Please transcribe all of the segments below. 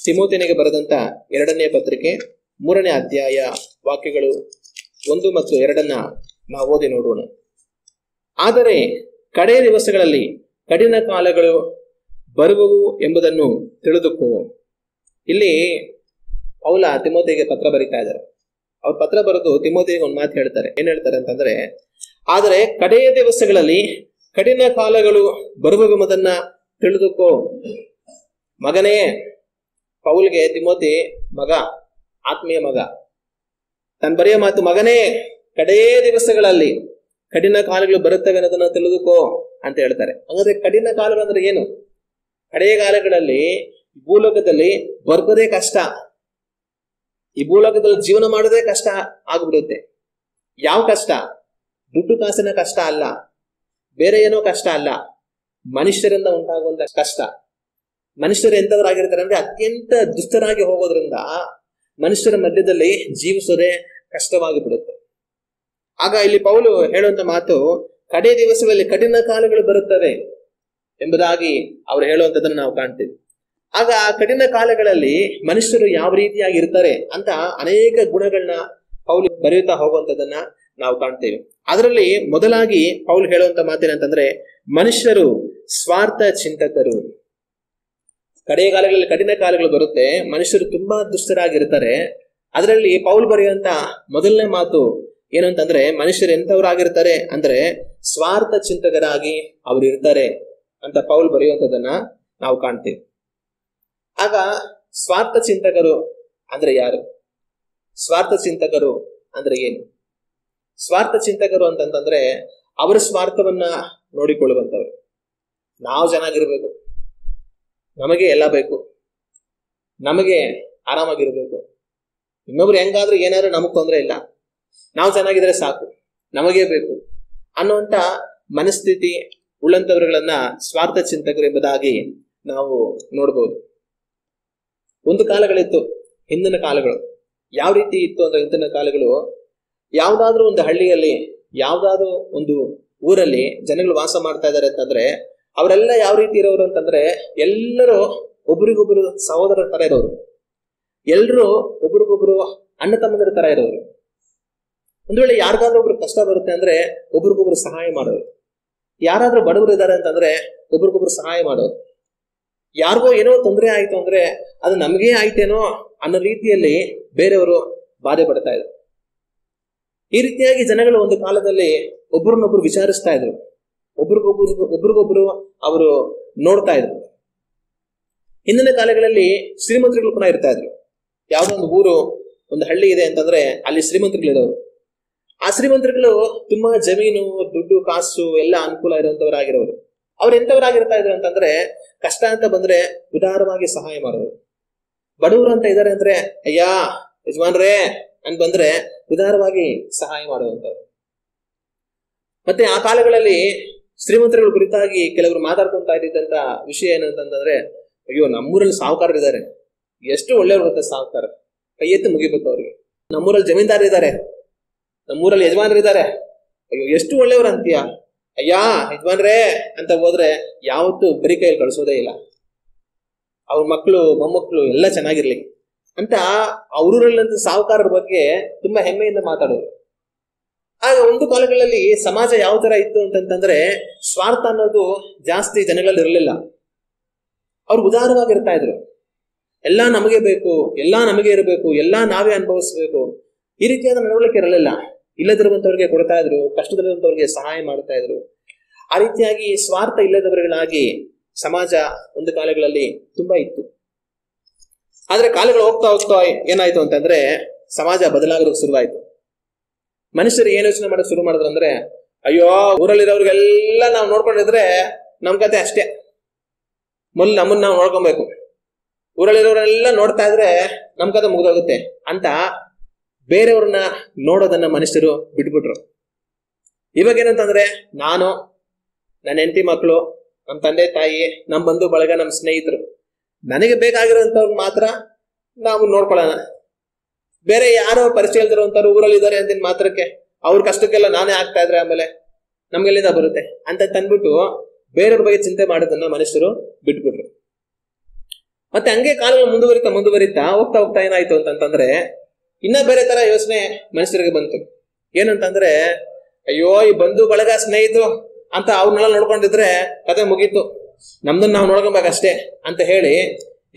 ತಿಮೋಥೆಯನಿಗೆ ಬರೆದಂತ 2ನೇ ಪತ್ರಿಕೆ 3ನೇ ಅಧ್ಯಾಯ ವಾಕ್ಯಗಳು 1 ಮತ್ತು 2 ನಾವು ಓದಿ ನೋಡೋಣ. ಆದರೆ ಕಡೆಯ ದಿವಸಗಳಲ್ಲಿ ಕಠಿಣ ಕಾಲಗಳು ಬರುವವು ಎಂಬುದನ್ನು ತಿಳಿದುಕೋ. ಇಲ್ಲಿ ಪೌಲ ತಿಮೋಥೆಗೆ ಪತ್ರ ಬರೀತಾ ಇದ್ದಾರೆ. ಅವ್ರ ಪತ್ರ ಬರೆದು ತಿಮೋಥೆಗೆ ಒಂದು ಮಾತು ಹೇಳ್ತಾರೆ. ಏನ್ ಹೇಳ್ತಾರೆ ಅಂತಂದ್ರೆ, ಆದರೆ ಕಡೆಯ ದಿವಸಗಳಲ್ಲಿ ಕಠಿಣ ಕಾಲಗಳು ಬರುವವೆಂಬುದನ್ನ ತಿಳಿದುಕೋ. ಮಗನೇ, ಪೌಲ್ಗೆ ತಿಮೋಥೆ ಮಗ, ಆತ್ಮೀಯ ಮಗ. ತನ್ನ ಬರೆಯ ಮಾತು, ಮಗನೇ, ಕಡೆಯ ದಿವಸಗಳಲ್ಲಿ ಕಠಿಣ ಕಾಲಗಳು ಬರುತ್ತವೆ ಅನ್ನೋದನ್ನ ತಿಳಿದುಕೋ ಅಂತ ಹೇಳ್ತಾರೆ. ಹಾಗಾದ್ರೆ ಕಠಿಣ ಕಾಲಗಳು ಅಂದ್ರೆ ಏನು? ಕಡೆಯ ಕಾಲಗಳಲ್ಲಿ ಭೂಲೋಕದಲ್ಲಿ ಬದುಕೋದೇ ಕಷ್ಟ, ಈ ಭೂಲೋಕದಲ್ಲಿ ಜೀವನ ಮಾಡೋದೇ ಕಷ್ಟ ಆಗ್ಬಿಡುತ್ತೆ. ಯಾವ ಕಷ್ಟ? ದುಡ್ಡು ಕಾಸಿನ ಕಷ್ಟ ಅಲ್ಲ, ಬೇರೆ ಏನೋ ಕಷ್ಟ ಅಲ್ಲ, ಮನುಷ್ಯರಿಂದ ಉಂಟಾಗುವಂತ ಕಷ್ಟ. ಮನುಷ್ಯರು ಎಂತವರಾಗಿರ್ತಾರೆ ಅಂದ್ರೆ ಅತ್ಯಂತ ದುಷ್ಟರಾಗಿ ಹೋಗೋದ್ರಿಂದ ಮನುಷ್ಯರ ಮಧ್ಯದಲ್ಲಿ ಜೀವಿಸೋದೇ ಕಷ್ಟವಾಗಿ ಬಿಡುತ್ತೆ. ಆಗ ಇಲ್ಲಿ ಪೌಲು ಹೇಳುವಂತ ಮಾತು, ಕಡೆ ದಿವಸಗಳಲ್ಲಿ ಕಠಿಣ ಕಾಲಗಳು ಬರುತ್ತವೆ ಎಂಬುದಾಗಿ ಅವ್ರು ಹೇಳುವಂತದನ್ನು ನಾವು ಕಾಣ್ತೀವಿ. ಆಗ ಆ ಕಠಿಣ ಕಾಲಗಳಲ್ಲಿ ಮನುಷ್ಯರು ಯಾವ ರೀತಿಯಾಗಿ ಇರ್ತಾರೆ ಅಂತ ಅನೇಕ ಗುಣಗಳನ್ನ ಪೌಲು ಬರೆಯುತ್ತಾ ಹೋಗುವಂತದನ್ನ ನಾವು ಕಾಣ್ತೇವೆ. ಅದರಲ್ಲಿ ಮೊದಲಾಗಿ ಪೌಲು ಹೇಳುವಂತ ಮಾತೇನಂತಂದ್ರೆ, ಮನುಷ್ಯರು ಸ್ವಾರ್ಥ ಚಿಂತಕರು. ಕಡೆಯ ಕಾಲಗಳಲ್ಲಿ ಕಠಿಣ ಕಾಲಗಳು ಬರುತ್ತೆ, ಮನುಷ್ಯರು ತುಂಬಾ ದುಷ್ಟರಾಗಿರ್ತಾರೆ. ಅದರಲ್ಲಿ ಪೌಲ್ ಬರೆಯುವಂತ ಮೊದಲನೇ ಮಾತು ಏನು ಅಂತಂದ್ರೆ, ಮನುಷ್ಯರು ಎಂತವರಾಗಿರ್ತಾರೆ ಅಂದ್ರೆ ಸ್ವಾರ್ಥ ಚಿಂತಕರಾಗಿ ಅವರು ಇರ್ತಾರೆ ಅಂತ ಪೌಲ್ ಬರೆಯುವಂತದನ್ನ ನಾವು ಕಾಣ್ತೇವೆ. ಆಗ ಸ್ವಾರ್ಥ ಚಿಂತಕರು ಅಂದ್ರೆ ಯಾರು? ಸ್ವಾರ್ಥ ಚಿಂತಕರು ಅಂದ್ರೆ ಏನು? ಸ್ವಾರ್ಥ ಚಿಂತಕರು ಅಂತಂತಂದ್ರೆ ಅವರ ಸ್ವಾರ್ಥವನ್ನ ನೋಡಿಕೊಳ್ಳುವಂತವ್ರು. ನಾವು ಚೆನ್ನಾಗಿರ್ಬೇಕು, ನಮಗೆ ಎಲ್ಲ ಬೇಕು, ನಮಗೆ ಆರಾಮಾಗಿರ್ಬೇಕು, ಇನ್ನೊಬ್ರು ಹೆಂಗಾದ್ರೂ ಏನಾದ್ರೂ ನಮಗ್ ತೊಂದರೆ ಇಲ್ಲ, ನಾವು ಚೆನ್ನಾಗಿದ್ರೆ ಸಾಕು, ನಮಗೇ ಬೇಕು ಅನ್ನುವಂತ ಮನಸ್ಥಿತಿ ಉಳ್ಳಂತವರುಗಳನ್ನ ಸ್ವಾರ್ಥ ಚಿಂತಕರು ಎಂಬುದಾಗಿ ನಾವು ನೋಡ್ಬೋದು. ಒಂದು ಕಾಲಗಳಿತ್ತು, ಹಿಂದಿನ ಕಾಲಗಳು. ಯಾವ ರೀತಿ ಇತ್ತು ಅಂದ್ರೆ, ಹಿಂದಿನ ಕಾಲಗಳು ಯಾವ್ದಾದ್ರೂ ಒಂದು ಹಳ್ಳಿಯಲ್ಲಿ, ಯಾವ್ದಾದ್ರೂ ಒಂದು ಊರಲ್ಲಿ ಜನಗಳು ವಾಸ ಮಾಡ್ತಾ ಇದ್ದಾರೆ ಅಂತಂದ್ರೆ ಅವರೆಲ್ಲ ಯಾವ ರೀತಿ ಇರೋರು ಅಂತಂದ್ರೆ, ಎಲ್ಲರೂ ಒಬ್ರಿಗೊಬ್ರು ಸಹೋದರರ ತರ ಇರೋರು, ಎಲ್ರು ಒಬ್ರಿಗೊಬ್ರು ಅಣ್ಣ ತಮ್ಮಂದಿರ ತರ ಇರೋರು. ಒಂದು ವೇಳೆ ಯಾರಿಗಾದ್ರೂ ಒಬ್ರು ಕಷ್ಟ ಬರುತ್ತೆ ಅಂದ್ರೆ ಒಬ್ರಿಗೊಬ್ರು ಸಹಾಯ ಮಾಡೋರು. ಯಾರಾದ್ರೂ ಬಡವರು ಇದ್ದಾರೆ ಅಂತಂದ್ರೆ ಒಬ್ರಿಗೊಬ್ರು ಸಹಾಯ ಮಾಡೋರು. ಯಾರಿಗೋ ಏನೋ ತೊಂದರೆ ಆಯ್ತು ಅಂದ್ರೆ ಅದು ನಮಗೇ ಆಯ್ತೇನೋ ಅನ್ನೋ ರೀತಿಯಲ್ಲಿ ಬೇರೆಯವರು ಬಾಧೆ ಪಡ್ತಾ ಇದ್ರು. ಈ ರೀತಿಯಾಗಿ ಜನಗಳು ಒಂದು ಕಾಲದಲ್ಲಿ ಒಬ್ರನ್ನೊಬ್ರು ವಿಚಾರಿಸ್ತಾ ಇದ್ರು, ಒಬ್ರಿಗೊಬ್ರು ಅವರು ನೋಡ್ತಾ ಇದ್ರು. ಹಿಂದಿನ ಕಾಲಗಳಲ್ಲಿ ಶ್ರೀಮಂತರುಗಳು ಕೂಡ ಇರ್ತಾ ಇದ್ರು. ಯಾವ್ದೋ ಒಂದು ಊರು, ಒಂದು ಹಳ್ಳಿ ಇದೆ ಅಂತಂದ್ರೆ ಅಲ್ಲಿ ಶ್ರೀಮಂತರುಗಳಿರೋರು. ಆ ಶ್ರೀಮಂತರುಗಳು ತುಂಬಾ ಜಮೀನು, ದುಡ್ಡು, ಕಾಸು ಎಲ್ಲ ಅನುಕೂಲ ಇರುವಂತವರಾಗಿರೋರು. ಅವ್ರು ಎಂತವರಾಗಿರ್ತಾ ಇದ್ರು ಅಂತಂದ್ರೆ, ಕಷ್ಟ ಅಂತ ಬಂದ್ರೆ ಉದಾರವಾಗಿ ಸಹಾಯ ಮಾಡೋರು. ಬಡವರು ಅಂತ ಇದಾರೆ ಅಂದ್ರೆ, ಅಯ್ಯ ಯಜಮಾನ್ರೇ ಅಂತ ಬಂದ್ರೆ ಉದಾರವಾಗಿ ಸಹಾಯ ಮಾಡುವಂತವ್ರು. ಮತ್ತೆ ಆ ಕಾಲಗಳಲ್ಲಿ ಶ್ರೀಮಂತರುಗಳ ಕುರಿತಾಗಿ ಕೆಲವರು ಮಾತಾಡ್ಕೊಂತ ಇದ್ದಂತ ವಿಷಯ ಏನಂತಂದ್ರೆ, ಅಯ್ಯೋ ನಮ್ಮೂರಲ್ಲಿ ಸಾಹುಕಾರರಿದ್ದಾರೆ, ಎಷ್ಟು ಒಳ್ಳೆಯವ್ರು ಗೊತ್ತ ಸಾಹುಕಾರ, ಕೈ ಎತ್ತು ಮುಗಿಬೇಕು ಅವ್ರಿಗೆ. ನಮ್ಮೂರಲ್ಲಿ ಜಮೀನ್ದಾರ ಇದ್ದಾರೆ, ನಮ್ಮೂರಲ್ಲಿ ಯಜಮಾನರಿದ್ದಾರೆ, ಅಯ್ಯೋ ಎಷ್ಟು ಒಳ್ಳೆಯವ್ರು ಅಂತೀಯ, ಅಯ್ಯ ಯಜಮಾನ್ರೇ ಅಂತ ಹೋದ್ರೆ ಯಾವತ್ತೂ ಬರೀ ಕೈಯಲ್ಲಿ ಕಳಿಸೋದೇ ಇಲ್ಲ, ಅವ್ರ ಮಕ್ಕಳು ಮೊಮ್ಮಕ್ಕಳು ಎಲ್ಲ ಚೆನ್ನಾಗಿರ್ಲಿ ಅಂತ ಅವ್ರೂರಲ್ಲಂತ ಸಾಹುಕಾರರ ಬಗ್ಗೆ ತುಂಬಾ ಹೆಮ್ಮೆಯಿಂದ ಮಾತಾಡೋರು. ಆಗ ಒಂದು ಕಾಲಗಳಲ್ಲಿ ಸಮಾಜ ಯಾವ ತರ ಇತ್ತು ಅಂತಂತಂದ್ರೆ, ಸ್ವಾರ್ಥ ಅನ್ನೋದು ಜಾಸ್ತಿ ಜನಗಳಲ್ಲಿ ಇರಲಿಲ್ಲ. ಅವ್ರು ಉದಾರವಾಗಿರ್ತಾ ಇದ್ರು. ಎಲ್ಲಾ ನಮಗೆ ಬೇಕು, ಎಲ್ಲಾ ನಮಗೆ ಇರಬೇಕು, ಎಲ್ಲಾ ನಾವೇ ಅನುಭವಿಸ್ಬೇಕು, ಈ ರೀತಿಯಾದ ನಡವಳಿಕೆ ಇರಲಿಲ್ಲ. ಇಲ್ಲದಿರುವಂತವ್ರಿಗೆ ಕೊಡ್ತಾ ಇದ್ರು, ಕಷ್ಟದಲ್ಲಿರುವಂತವ್ರಿಗೆ ಸಹಾಯ ಮಾಡ್ತಾ ಇದ್ರು. ಆ ರೀತಿಯಾಗಿ ಸ್ವಾರ್ಥ ಇಲ್ಲದವರುಗಳಾಗಿ ಸಮಾಜ ಒಂದು ಕಾಲಗಳಲ್ಲಿ ತುಂಬಾ ಇತ್ತು. ಆದ್ರೆ ಕಾಲಗಳು ಹೋಗ್ತಾ ಹೋಗ್ತಾ ಏನಾಯ್ತು ಅಂತಂದ್ರೆ, ಸಮಾಜ ಬದಲಾಗೋದಕ್ಕೆ ಶುರುವಾಯ್ತು. ಮನುಷ್ಯರು ಏನ್ ಯೋಚನೆ ಮಾಡೋಕೆ ಶುರು ಮಾಡಿದ್ರು ಅಂದ್ರೆ, ಅಯ್ಯೋ ಊರಲ್ಲಿರೋರಿಗೆಲ್ಲ ನಾವು ನೋಡ್ಕೊಂಡಿದ್ರೆ ನಮ್ ಕತೆ ಅಷ್ಟೇ, ಮೊದಲು ನಮ್ಮನ್ನ ನಾವು ನೋಡ್ಕೊಬೇಕು, ಊರಲ್ಲಿರೋರೆಲ್ಲ ನೋಡ್ತಾ ಇದ್ರೆ ನಮ್ ಕತೆ ಮುಗಿದೋಗುತ್ತೆ ಅಂತ ಬೇರೆಯವ್ರನ್ನ ನೋಡೋದನ್ನ ಮನುಷ್ಯರು ಬಿಟ್ಬಿಟ್ರು. ಇವಾಗ ಏನಂತಂದ್ರೆ, ನಾನು, ನನ್ನ ಹೆಂಡತಿ ಮಕ್ಕಳು, ನಮ್ಮ ತಂದೆ ತಾಯಿ, ನಮ್ಮ ಬಂಧು ಬಳಗ, ನಮ್ಮ ಸ್ನೇಹಿತರು, ನನಗೆ ಬೇಕಾಗಿರೋಂಥವ್ರು ಮಾತ್ರ ನಾವು ನೋಡ್ಕೊಳ್ಳೋಣ. ಬೇರೆ ಯಾರೋ ಪರಿಚಯ ಇಲ್ದಿರೋಂಥವ್ರು ಊರಲ್ಲಿ ಇದ್ದಾರೆ ಅಂದಿನ ಮಾತ್ರಕ್ಕೆ ಅವ್ರ ಕಷ್ಟಕ್ಕೆಲ್ಲ ನಾನೇ ಆಗ್ತಾ ಇದ್ರೆ ಆಮೇಲೆ ನಮ್ಗೆಲ್ಲಿಂದ ಬರುತ್ತೆ ಅಂತ ತಂದ್ಬಿಟ್ಟು ಬೇರೆಯವ್ರ ಬಗ್ಗೆ ಚಿಂತೆ ಮಾಡೋದನ್ನ ಮನುಷ್ಯರು ಬಿಟ್ಬಿಟ್ರು. ಮತ್ತೆ ಹಂಗೆ ಕಾಲಗಳು ಮುಂದುವರಿತಾ ಹೋಗ್ತಾ ಏನಾಯ್ತು ಅಂತಂದ್ರೆ ಇನ್ನ ಬೇರೆ ತರ ಯೋಚನೆ ಮನುಷ್ಯರಿಗೆ ಬಂತು. ಏನಂತಂದ್ರೆ, ಅಯ್ಯೋ ಈ ಬಂಧು ಬಳಗ ಸ್ನೇಹಿತರು ಅಂತ ಅವ್ರನ್ನೆಲ್ಲ ನೋಡ್ಕೊಂಡಿದ್ರೆ ಕತೆ ಮುಗೀತು, ನಮ್ದನ್ನ ನಾವು ನೋಡ್ಕೊಬೇಕಷ್ಟೇ ಅಂತ ಹೇಳಿ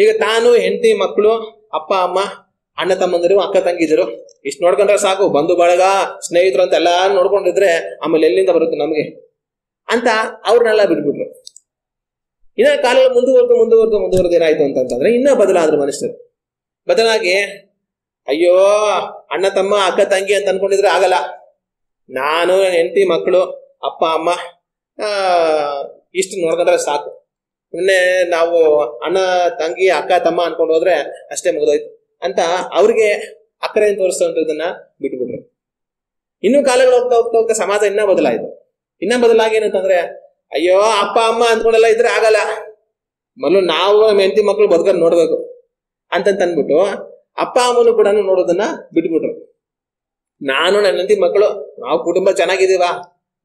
ಈಗ ತಾನು, ಹೆಂಡತಿ, ಮಕ್ಕಳು, ಅಪ್ಪ ಅಮ್ಮ, ಅಣ್ಣ ತಮ್ಮಂದಿರು, ಅಕ್ಕ ತಂಗಿದಿರು ಇಷ್ಟು ನೋಡ್ಕೊಂಡ್ರೆ ಸಾಕು, ಬಂಧು ಬಳಗ ಸ್ನೇಹಿತರು ಅಂತ ಎಲ್ಲಾ ನೋಡ್ಕೊಂಡಿದ್ರೆ ಆಮೇಲೆ ಎಲ್ಲಿಂದ ಬರುತ್ತೆ ನಮ್ಗೆ ಅಂತ ಅವ್ರನ್ನೆಲ್ಲ ಬಿಟ್ಬಿಟ್ರು. ಇನ್ನ ಕಾಲ ಮುಂದುವರೆದು ಏನಾಯ್ತು ಅಂತಂದ್ರೆ ಇನ್ನ ಬದಲಾದ್ರು ಮನುಷ್ಯರು. ಬದಲಾಗಿ ಅಯ್ಯೋ ಅಣ್ಣ ತಮ್ಮ ಅಕ್ಕ ತಂಗಿ ಅಂತ ಅನ್ಕೊಂಡಿದ್ರೆ ಆಗಲ್ಲ, ನಾನು ಹೆಂಡತಿ ಮಕ್ಕಳು ಅಪ್ಪ ಅಮ್ಮ ಇಷ್ಟು ನೋಡ್ಕೊಂಡ್ರೆ ಸಾಕು, ಇನ್ನೇ ನಾವು ಅಣ್ಣ ತಂಗಿ ಅಕ್ಕ ತಮ್ಮ ಅನ್ಕೊಂಡು ಹೋದ್ರೆ ಅಷ್ಟೇ ಮುಗಿದೋಯ್ತು ಅಂತ ಅವ್ರಿಗೆ ಅಕ್ಕರೆ ತೋರಿಸುವಂಥದ್ದನ್ನ ಬಿಟ್ಬಿಟ್ರು. ಇನ್ನು ಕಾಲಗಳು ಹೋಗ್ತಾ ಸಮಾಜ ಇನ್ನ ಬದಲಾಗಿ ಏನಂತಂದ್ರೆ, ಅಯ್ಯೋ ಅಪ್ಪ ಅಮ್ಮ ಅಂದ್ಕೊಂಡೆಲ್ಲ ಇದ್ರೆ ಆಗಲ್ಲ, ಮೊದಲು ನಾವು ಹೆಂಡತಿ ಮಕ್ಕಳು ಬದುಕರ್ ನೋಡ್ಬೇಕು ಅಂತಂದ್ಬಿಟ್ಟು ಅಪ್ಪ ಅಮ್ಮನು ಕೂಡ ನೋಡೋದನ್ನ ಬಿಟ್ಬಿಟ್ರು. ನಾನು ನನ್ನ ಹೆಂಡತಿ ಮಕ್ಕಳು ನಾವು ಕುಟುಂಬ ಚೆನ್ನಾಗಿದೀವ,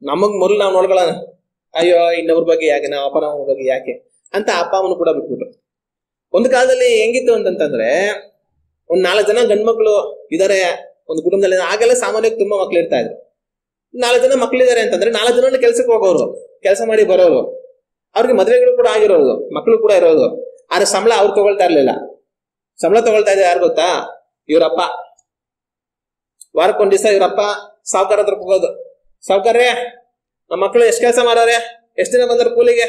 ನಮಗ್ ಮೊದಲು ನಾವು ನೋಡ್ಕೊಳ್ಳೋಣ, ಅಯ್ಯೋ ಇನ್ನೊಬ್ರ ಬಗ್ಗೆ ಯಾಕೆ, ನಾವು ಅಪ್ಪ ನಮ್ಮ ಬಗ್ಗೆ ಯಾಕೆ ಅಂತ ಅಪ್ಪ ಅಮ್ಮನು ಕೂಡ ಬಿಟ್ಬಿಟ್ರು. ಒಂದು ಕಾಲದಲ್ಲಿ ಹೆಂಗಿತ್ತು ಅಂತಂದ್ರೆ, ಒಂದ್ 4 ಜನ ಗಂಡ್ಮಕ್ಳು ಇದಾರೆ ಒಂದು ಕುಟುಂಬದಲ್ಲಿ, ಆಗೆಲ್ಲ ಸಾಮಾನ್ಯವಾಗಿ ತುಂಬಾ ಮಕ್ಳು ಇರ್ತಾ ಇದ್ರು. 4 ಜನ ಮಕ್ಳಿದಾರೆ ಅಂತಂದ್ರೆ 4 ಜನ ಕೆಲ್ಸಕ್ಕೆ ಹೋಗೋರು, ಕೆಲಸ ಮಾಡಿ ಬರೋರು, ಅವ್ರಿಗೆ ಮದ್ವೆಗಳು ಕೂಡ ಆಗಿರೋದು, ಮಕ್ಳು ಕೂಡ ಇರೋದು. ಆದ್ರೆ ಸಂಬಳ ಅವ್ರು ತಗೊಳ್ತಾ ಇರ್ಲಿಲ್ಲ. ಸಂಬಳ ತಗೊಳ್ತಾ ಇದ್ದಾರೆ ಯಾರು ಗೊತ್ತಾ? ಇವ್ರಪ್ಪ. ವಾರಕ್ಕೊಂದ್ ದಿವಸ ಇವ್ರಪ್ಪ ಸಾವುಕಾರ ಹತ್ರ ಹೋಗೋದು, ಸಾವುಕಾರ್ರೆ ನಮ್ಮ ಮಕ್ಳು ಎಷ್ಟ್ ಕೆಲಸ ಮಾಡಾರೆ, ಎಷ್ಟ್ ದಿನ ಬಂದ್ರ ಕೂಲಿಗೆ,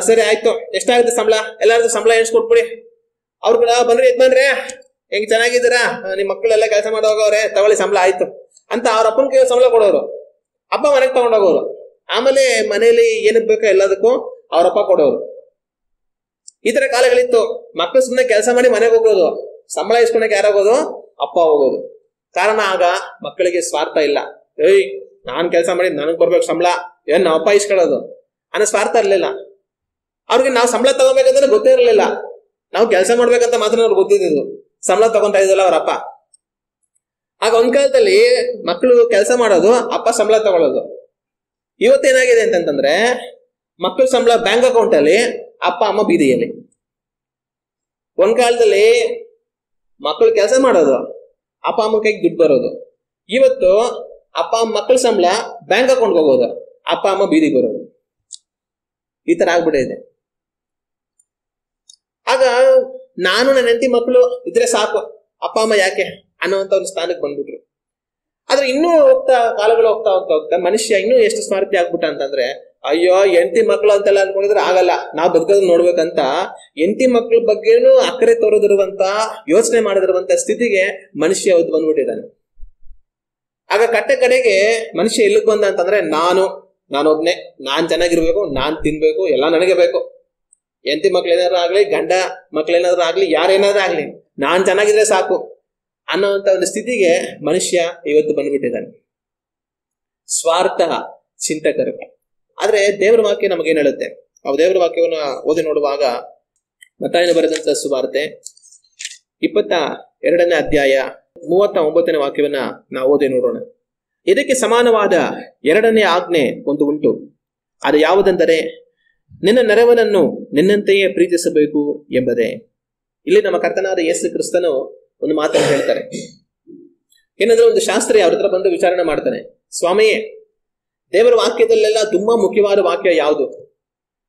ಸರಿ ಆಯ್ತು ಎಷ್ಟಾಗುತ್ತೆ ಸಂಬಳ, ಎಲ್ಲಾರ್ದು ಸಂಬಳ ಎಷ್ಟ್ಕೊಟ್ಬಿಡಿ. ಅವ್ರು ಕೂಡ ಬನ್ರಿ ಯಜಮಾನ್ರೆ ಹೆಂಗ್ ಚೆನ್ನಾಗಿದ್ದೀರಾ, ನಿಮ್ ಮಕ್ಳೆಲ್ಲ ಕೆಲಸ ಮಾಡೋಗವ್ರೆ, ತಗೊಳ್ಳಿ ಸಂಬಳ ಆಯ್ತು ಅಂತ ಅವ್ರ ಅಪ್ಪನ ಸಂಬಳ ಕೊಡೋರು, ಅಪ್ಪ ಮನೆಗೆ ತಗೊಂಡೋಗೋರು. ಆಮೇಲೆ ಮನೇಲಿ ಏನಕ್ ಬೇಕೋ ಎಲ್ಲದಕ್ಕೂ ಅವ್ರಪ್ಪ ಕೊಡೋರು. ಈ ತರ ಕಾಲಗಳಿತ್ತು. ಮಕ್ಳು ಸುಮ್ಮನೆ ಕೆಲಸ ಮಾಡಿ ಮನೆಗೆ ಹೋಗೋದು, ಸಂಬಳ ಇಸ್ಕೊಳಕ್ ಯಾರಾಗೋದು? ಅಪ್ಪ ಹೋಗೋದು. ಕಾರಣ ಆಗ ಮಕ್ಕಳಿಗೆ ಸ್ವಾರ್ಥ ಇಲ್ಲ. ಏಯ್ ನಾನ್ ಕೆಲಸ ಮಾಡಿ ನನಗ್ ಬರ್ಬೇಕು ಸಂಬಳ, ಏನ್ ನಾವ್ ಅಪ್ಪ ಇಸ್ಕೊಳ್ಳೋದು ಅನ್ನೋ ಸ್ವಾರ್ಥ ಇರ್ಲಿಲ್ಲ ಅವ್ರಿಗೆ. ನಾವು ಸಂಬಳ ತಗೋಬೇಕಂದ್ರೆ ಗೊತ್ತೇ ಇರಲಿಲ್ಲ, ನಾವು ಕೆಲಸ ಮಾಡ್ಬೇಕಂತ ಮಾತ್ರ ಅವ್ರಿಗೆ ಗೊತ್ತಿದ್ದು, ಸಂಬಳ ತಗೊಂತಾ ಇದ್ದಲ್ಲ ಅವ್ರಪ್ಪ. ಆಗ ಒಂದ್ ಕಾಲದಲ್ಲಿ ಮಕ್ಕಳು ಕೆಲಸ ಮಾಡೋದು, ಅಪ್ಪ ಸಂಬಳ ತಗೊಳ್ಳೋದು. ಇವತ್ತೇನಾಗಿದೆ ಅಂತಂದ್ರೆ ಮಕ್ಕಳ ಸಂಬಳ ಬ್ಯಾಂಕ್ ಅಕೌಂಟ್ ಅಲ್ಲಿ, ಅಪ್ಪ ಅಮ್ಮ ಬೀದಿಯಲ್ಲಿ. ಒಂದ್ ಕಾಲದಲ್ಲಿ ಮಕ್ಕಳು ಕೆಲಸ ಮಾಡೋದು, ಅಪ್ಪ ಅಮ್ಮ ಕೈಗೆ ದುಡ್ಡು ಬರೋದು. ಇವತ್ತು ಅಪ್ಪ ಅಮ್ಮ ಮಕ್ಕಳ ಸಂಬಳ ಬ್ಯಾಂಕ್ ಅಕೌಂಟ್ ಹೋಗೋದು, ಅಪ್ಪ ಅಮ್ಮ ಬೀದಿಗೆ ಬರೋದು. ಈ ತರ ಆಗ್ಬಿಟ್ಟಿದೆ. ಆಗ ನಾನು ನನ್ನ ಹೆಂಡತಿ ಮಕ್ಕಳು ಇದ್ರೆ ಸಾಕು, ಅಪ್ಪ ಅಮ್ಮ ಯಾಕೆ ಅನ್ನೋಂತ ಒಂದು ಸ್ಥಾನಕ್ಕೆ ಬಂದ್ಬಿಟ್ರು. ಆದ್ರೆ ಇನ್ನೂ ಕಾಲಗಳು ಹೋಗ್ತಾ ಮನುಷ್ಯ ಇನ್ನೂ ಎಷ್ಟು ಸ್ವಾರ್ಥಿ ಆಗ್ಬಿಟ್ಟ ಅಂತಂದ್ರೆ, ಅಯ್ಯೋ ಹೆಂಡತಿ ಮಕ್ಕಳು ಅಂತೆಲ್ಲ ಅನ್ಕೊಂಡಿದ್ರೆ ಆಗಲ್ಲ, ನಾವು ಬದುಕೋದು ನೋಡ್ಬೇಕಂತ ಹೆಂಡತಿ ಮಕ್ಕಳ ಬಗ್ಗೆನೂ ಅಕ್ಕರೆ ತೋರದಿರುವಂತ, ಯೋಚನೆ ಮಾಡದಿರುವಂತ ಸ್ಥಿತಿಗೆ ಮನುಷ್ಯ ಅವತ್ತು ಬಂದ್ಬಿಟ್ಟಿದ್ದಾನೆ. ಆಗ ಕಡೆಗೆ ಮನುಷ್ಯ ಎಲ್ಲಿಗೆ ಬಂದ ಅಂತಂದ್ರೆ, ನಾನೊಬ್ನೇ, ನಾನ್ ಚೆನ್ನಾಗಿರ್ಬೇಕು, ನಾನ್ ತಿನ್ಬೇಕು, ಎಲ್ಲ ನನಗೆ ಬೇಕು. ಹೆಂಡತಿ ಮಕ್ಳು ಏನಾದ್ರು ಆಗ್ಲಿ, ಗಂಡ ಮಕ್ಳೇನಾದ್ರು ಆಗ್ಲಿ, ಯಾರೇನಾದ್ರೂ ಆಗ್ಲಿ, ನಾನ್ ಚೆನ್ನಾಗಿದ್ರೆ ಸಾಕು ಅನ್ನೋಂತ ಒಂದು ಸ್ಥಿತಿಗೆ ಮನುಷ್ಯ ಇವತ್ತು ಬಂದ್ಬಿಟ್ಟಿದ್ದಾನೆ. ಸ್ವಾರ್ಥ ಚಿಂತಕರು. ಆದ್ರೆ ದೇವರ ವಾಕ್ಯ ನಮಗೇನ್ ಹೇಳುತ್ತೆ? ಆ ದೇವರ ವಾಕ್ಯವನ್ನ ಓದಿ ನೋಡುವಾಗ ಮತ್ತಾಯನು ಬರೆದಂತ ಸುವಾರ್ತೆ 22ನೇ ಅಧ್ಯಾಯ 39ನೇ ವಾಕ್ಯವನ್ನ ನಾವು ಓದಿ ನೋಡೋಣ. ಇದಕ್ಕೆ ಸಮಾನವಾದ 2ನೇ ಆಜ್ಞೆ ಒಂದು ಉಂಟು, ಅದು ಯಾವುದೆಂದರೆ ನಿನ್ನ ನೆರೆಯವನನ್ನು ನಿನ್ನಂತೆಯೇ ಪ್ರೀತಿಸಬೇಕು ಎಂಬುದೇ. ಇಲ್ಲಿ ನಮ್ಮ ಕರ್ತನಾದ ಯೇಸು ಕ್ರಿಸ್ತನು ಒಂದು ಮಾತನ್ನು ಹೇಳ್ತಾರೆ. ಏನಂದ್ರೆ, ಒಂದು ಶಾಸ್ತ್ರಿ ಅವ್ರ ಹತ್ರ ಬಂದು ವಿಚಾರಣೆ ಮಾಡ್ತಾನೆ, ಸ್ವಾಮಿಯೇ ದೇವರ ವಾಕ್ಯದಲ್ಲೆಲ್ಲ ತುಂಬಾ ಮುಖ್ಯವಾದ ವಾಕ್ಯ ಯಾವುದು,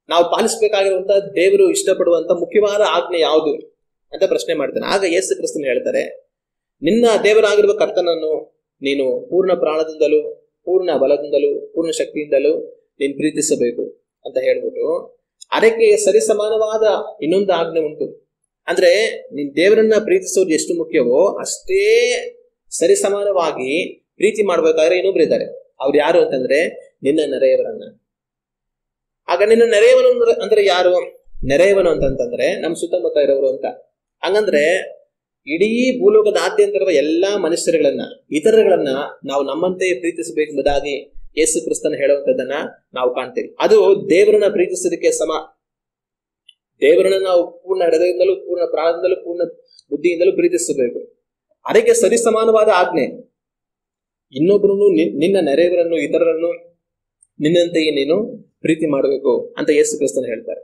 ನಾವು ಪಾಲಿಸಬೇಕಾಗಿರುವಂತ ದೇವರು ಇಷ್ಟಪಡುವಂತ ಮುಖ್ಯವಾದ ಆಜ್ಞೆ ಯಾವುದು ಅಂತ ಪ್ರಶ್ನೆ ಮಾಡ್ತಾನೆ. ಆಗ ಯೇಸು ಕ್ರಿಸ್ತನು ಹೇಳ್ತಾರೆ, ನಿನ್ನ ದೇವರಾಗಿರುವ ಕರ್ತನನ್ನು ನೀನು ಪೂರ್ಣ ಪ್ರಾಣದಿಂದಲೂ, ಪೂರ್ಣ ಬಲದಿಂದಲೂ, ಪೂರ್ಣ ಶಕ್ತಿಯಿಂದಲೂ ನೀನು ಪ್ರೀತಿಸಬೇಕು ಅಂತ ಹೇಳ್ಬಿಟ್ಟು, ಅದಕ್ಕೆ ಸರಿಸಮಾನವಾದ ಇನ್ನೊಂದು ಆಜ್ಞೆ ಉಂಟು. ಅಂದ್ರೆ ನೀನ್ ದೇವರನ್ನ ಪ್ರೀತಿಸೋದು ಎಷ್ಟು ಮುಖ್ಯವೋ ಅಷ್ಟೇ ಸರಿಸಮಾನವಾಗಿ ಪ್ರೀತಿ ಮಾಡ್ಬೇಕಾದ್ರೆ ಇನ್ನೊಬ್ರು ಇದ್ದಾರೆ. ಅವ್ರು ಯಾರು ಅಂತಂದ್ರೆ ನಿನ್ನ ನೆರೆಯವರನ್ನ. ಆಗ ನಿನ್ನ ನೆರೆಯವನು ಅಂದ್ರೆ ಯಾರು? ನೆರೆಯವನು ಅಂತಂದ್ರೆ ನಮ್ಮ ಸುತ್ತಮುತ್ತ ಇರೋರು ಅಂತ. ಹಂಗಂದ್ರೆ ಇಡೀ ಭೂಲೋಕದಾದ್ಯಂತ ಇರುವ ಎಲ್ಲಾ ಮನುಷ್ಯರುಗಳನ್ನ, ಇತರಗಳನ್ನ ನಾವು ನಮ್ಮಂತೆ ಪ್ರೀತಿಸಬೇಕೆಂಬುದಾಗಿ ಯೇಸು ಕ್ರಿಸ್ತನ ಹೇಳುವಂತದ್ದನ್ನ ನಾವು ಕಾಣ್ತೇವೆ. ಅದು ದೇವರನ್ನ ಪ್ರೀತಿಸೋದಕ್ಕೆ ಸಮ. ದೇವರನ್ನ ನಾವು ಪೂರ್ಣ ಹೃದಯದಿಂದಲೂ, ಪೂರ್ಣ ಪ್ರಾಣದಿಂದಲೂ, ಪೂರ್ಣ ಬುದ್ಧಿಯಿಂದಲೂ ಪ್ರೀತಿಸಬೇಕು. ಅದಕ್ಕೆ ಸರಿಸಮಾನವಾದ ಆಜ್ಞೆ. ಇನ್ನೊಬ್ಬರನ್ನು, ನಿನ್ನ ನೆರೆಯವರನ್ನು, ಇತರರನ್ನು ನಿನ್ನಂತೆಯೇ ನೀನು ಪ್ರೀತಿ ಮಾಡಬೇಕು ಅಂತ ಯೇಸು ಕ್ರಿಸ್ತನ ಹೇಳ್ತಾರೆ.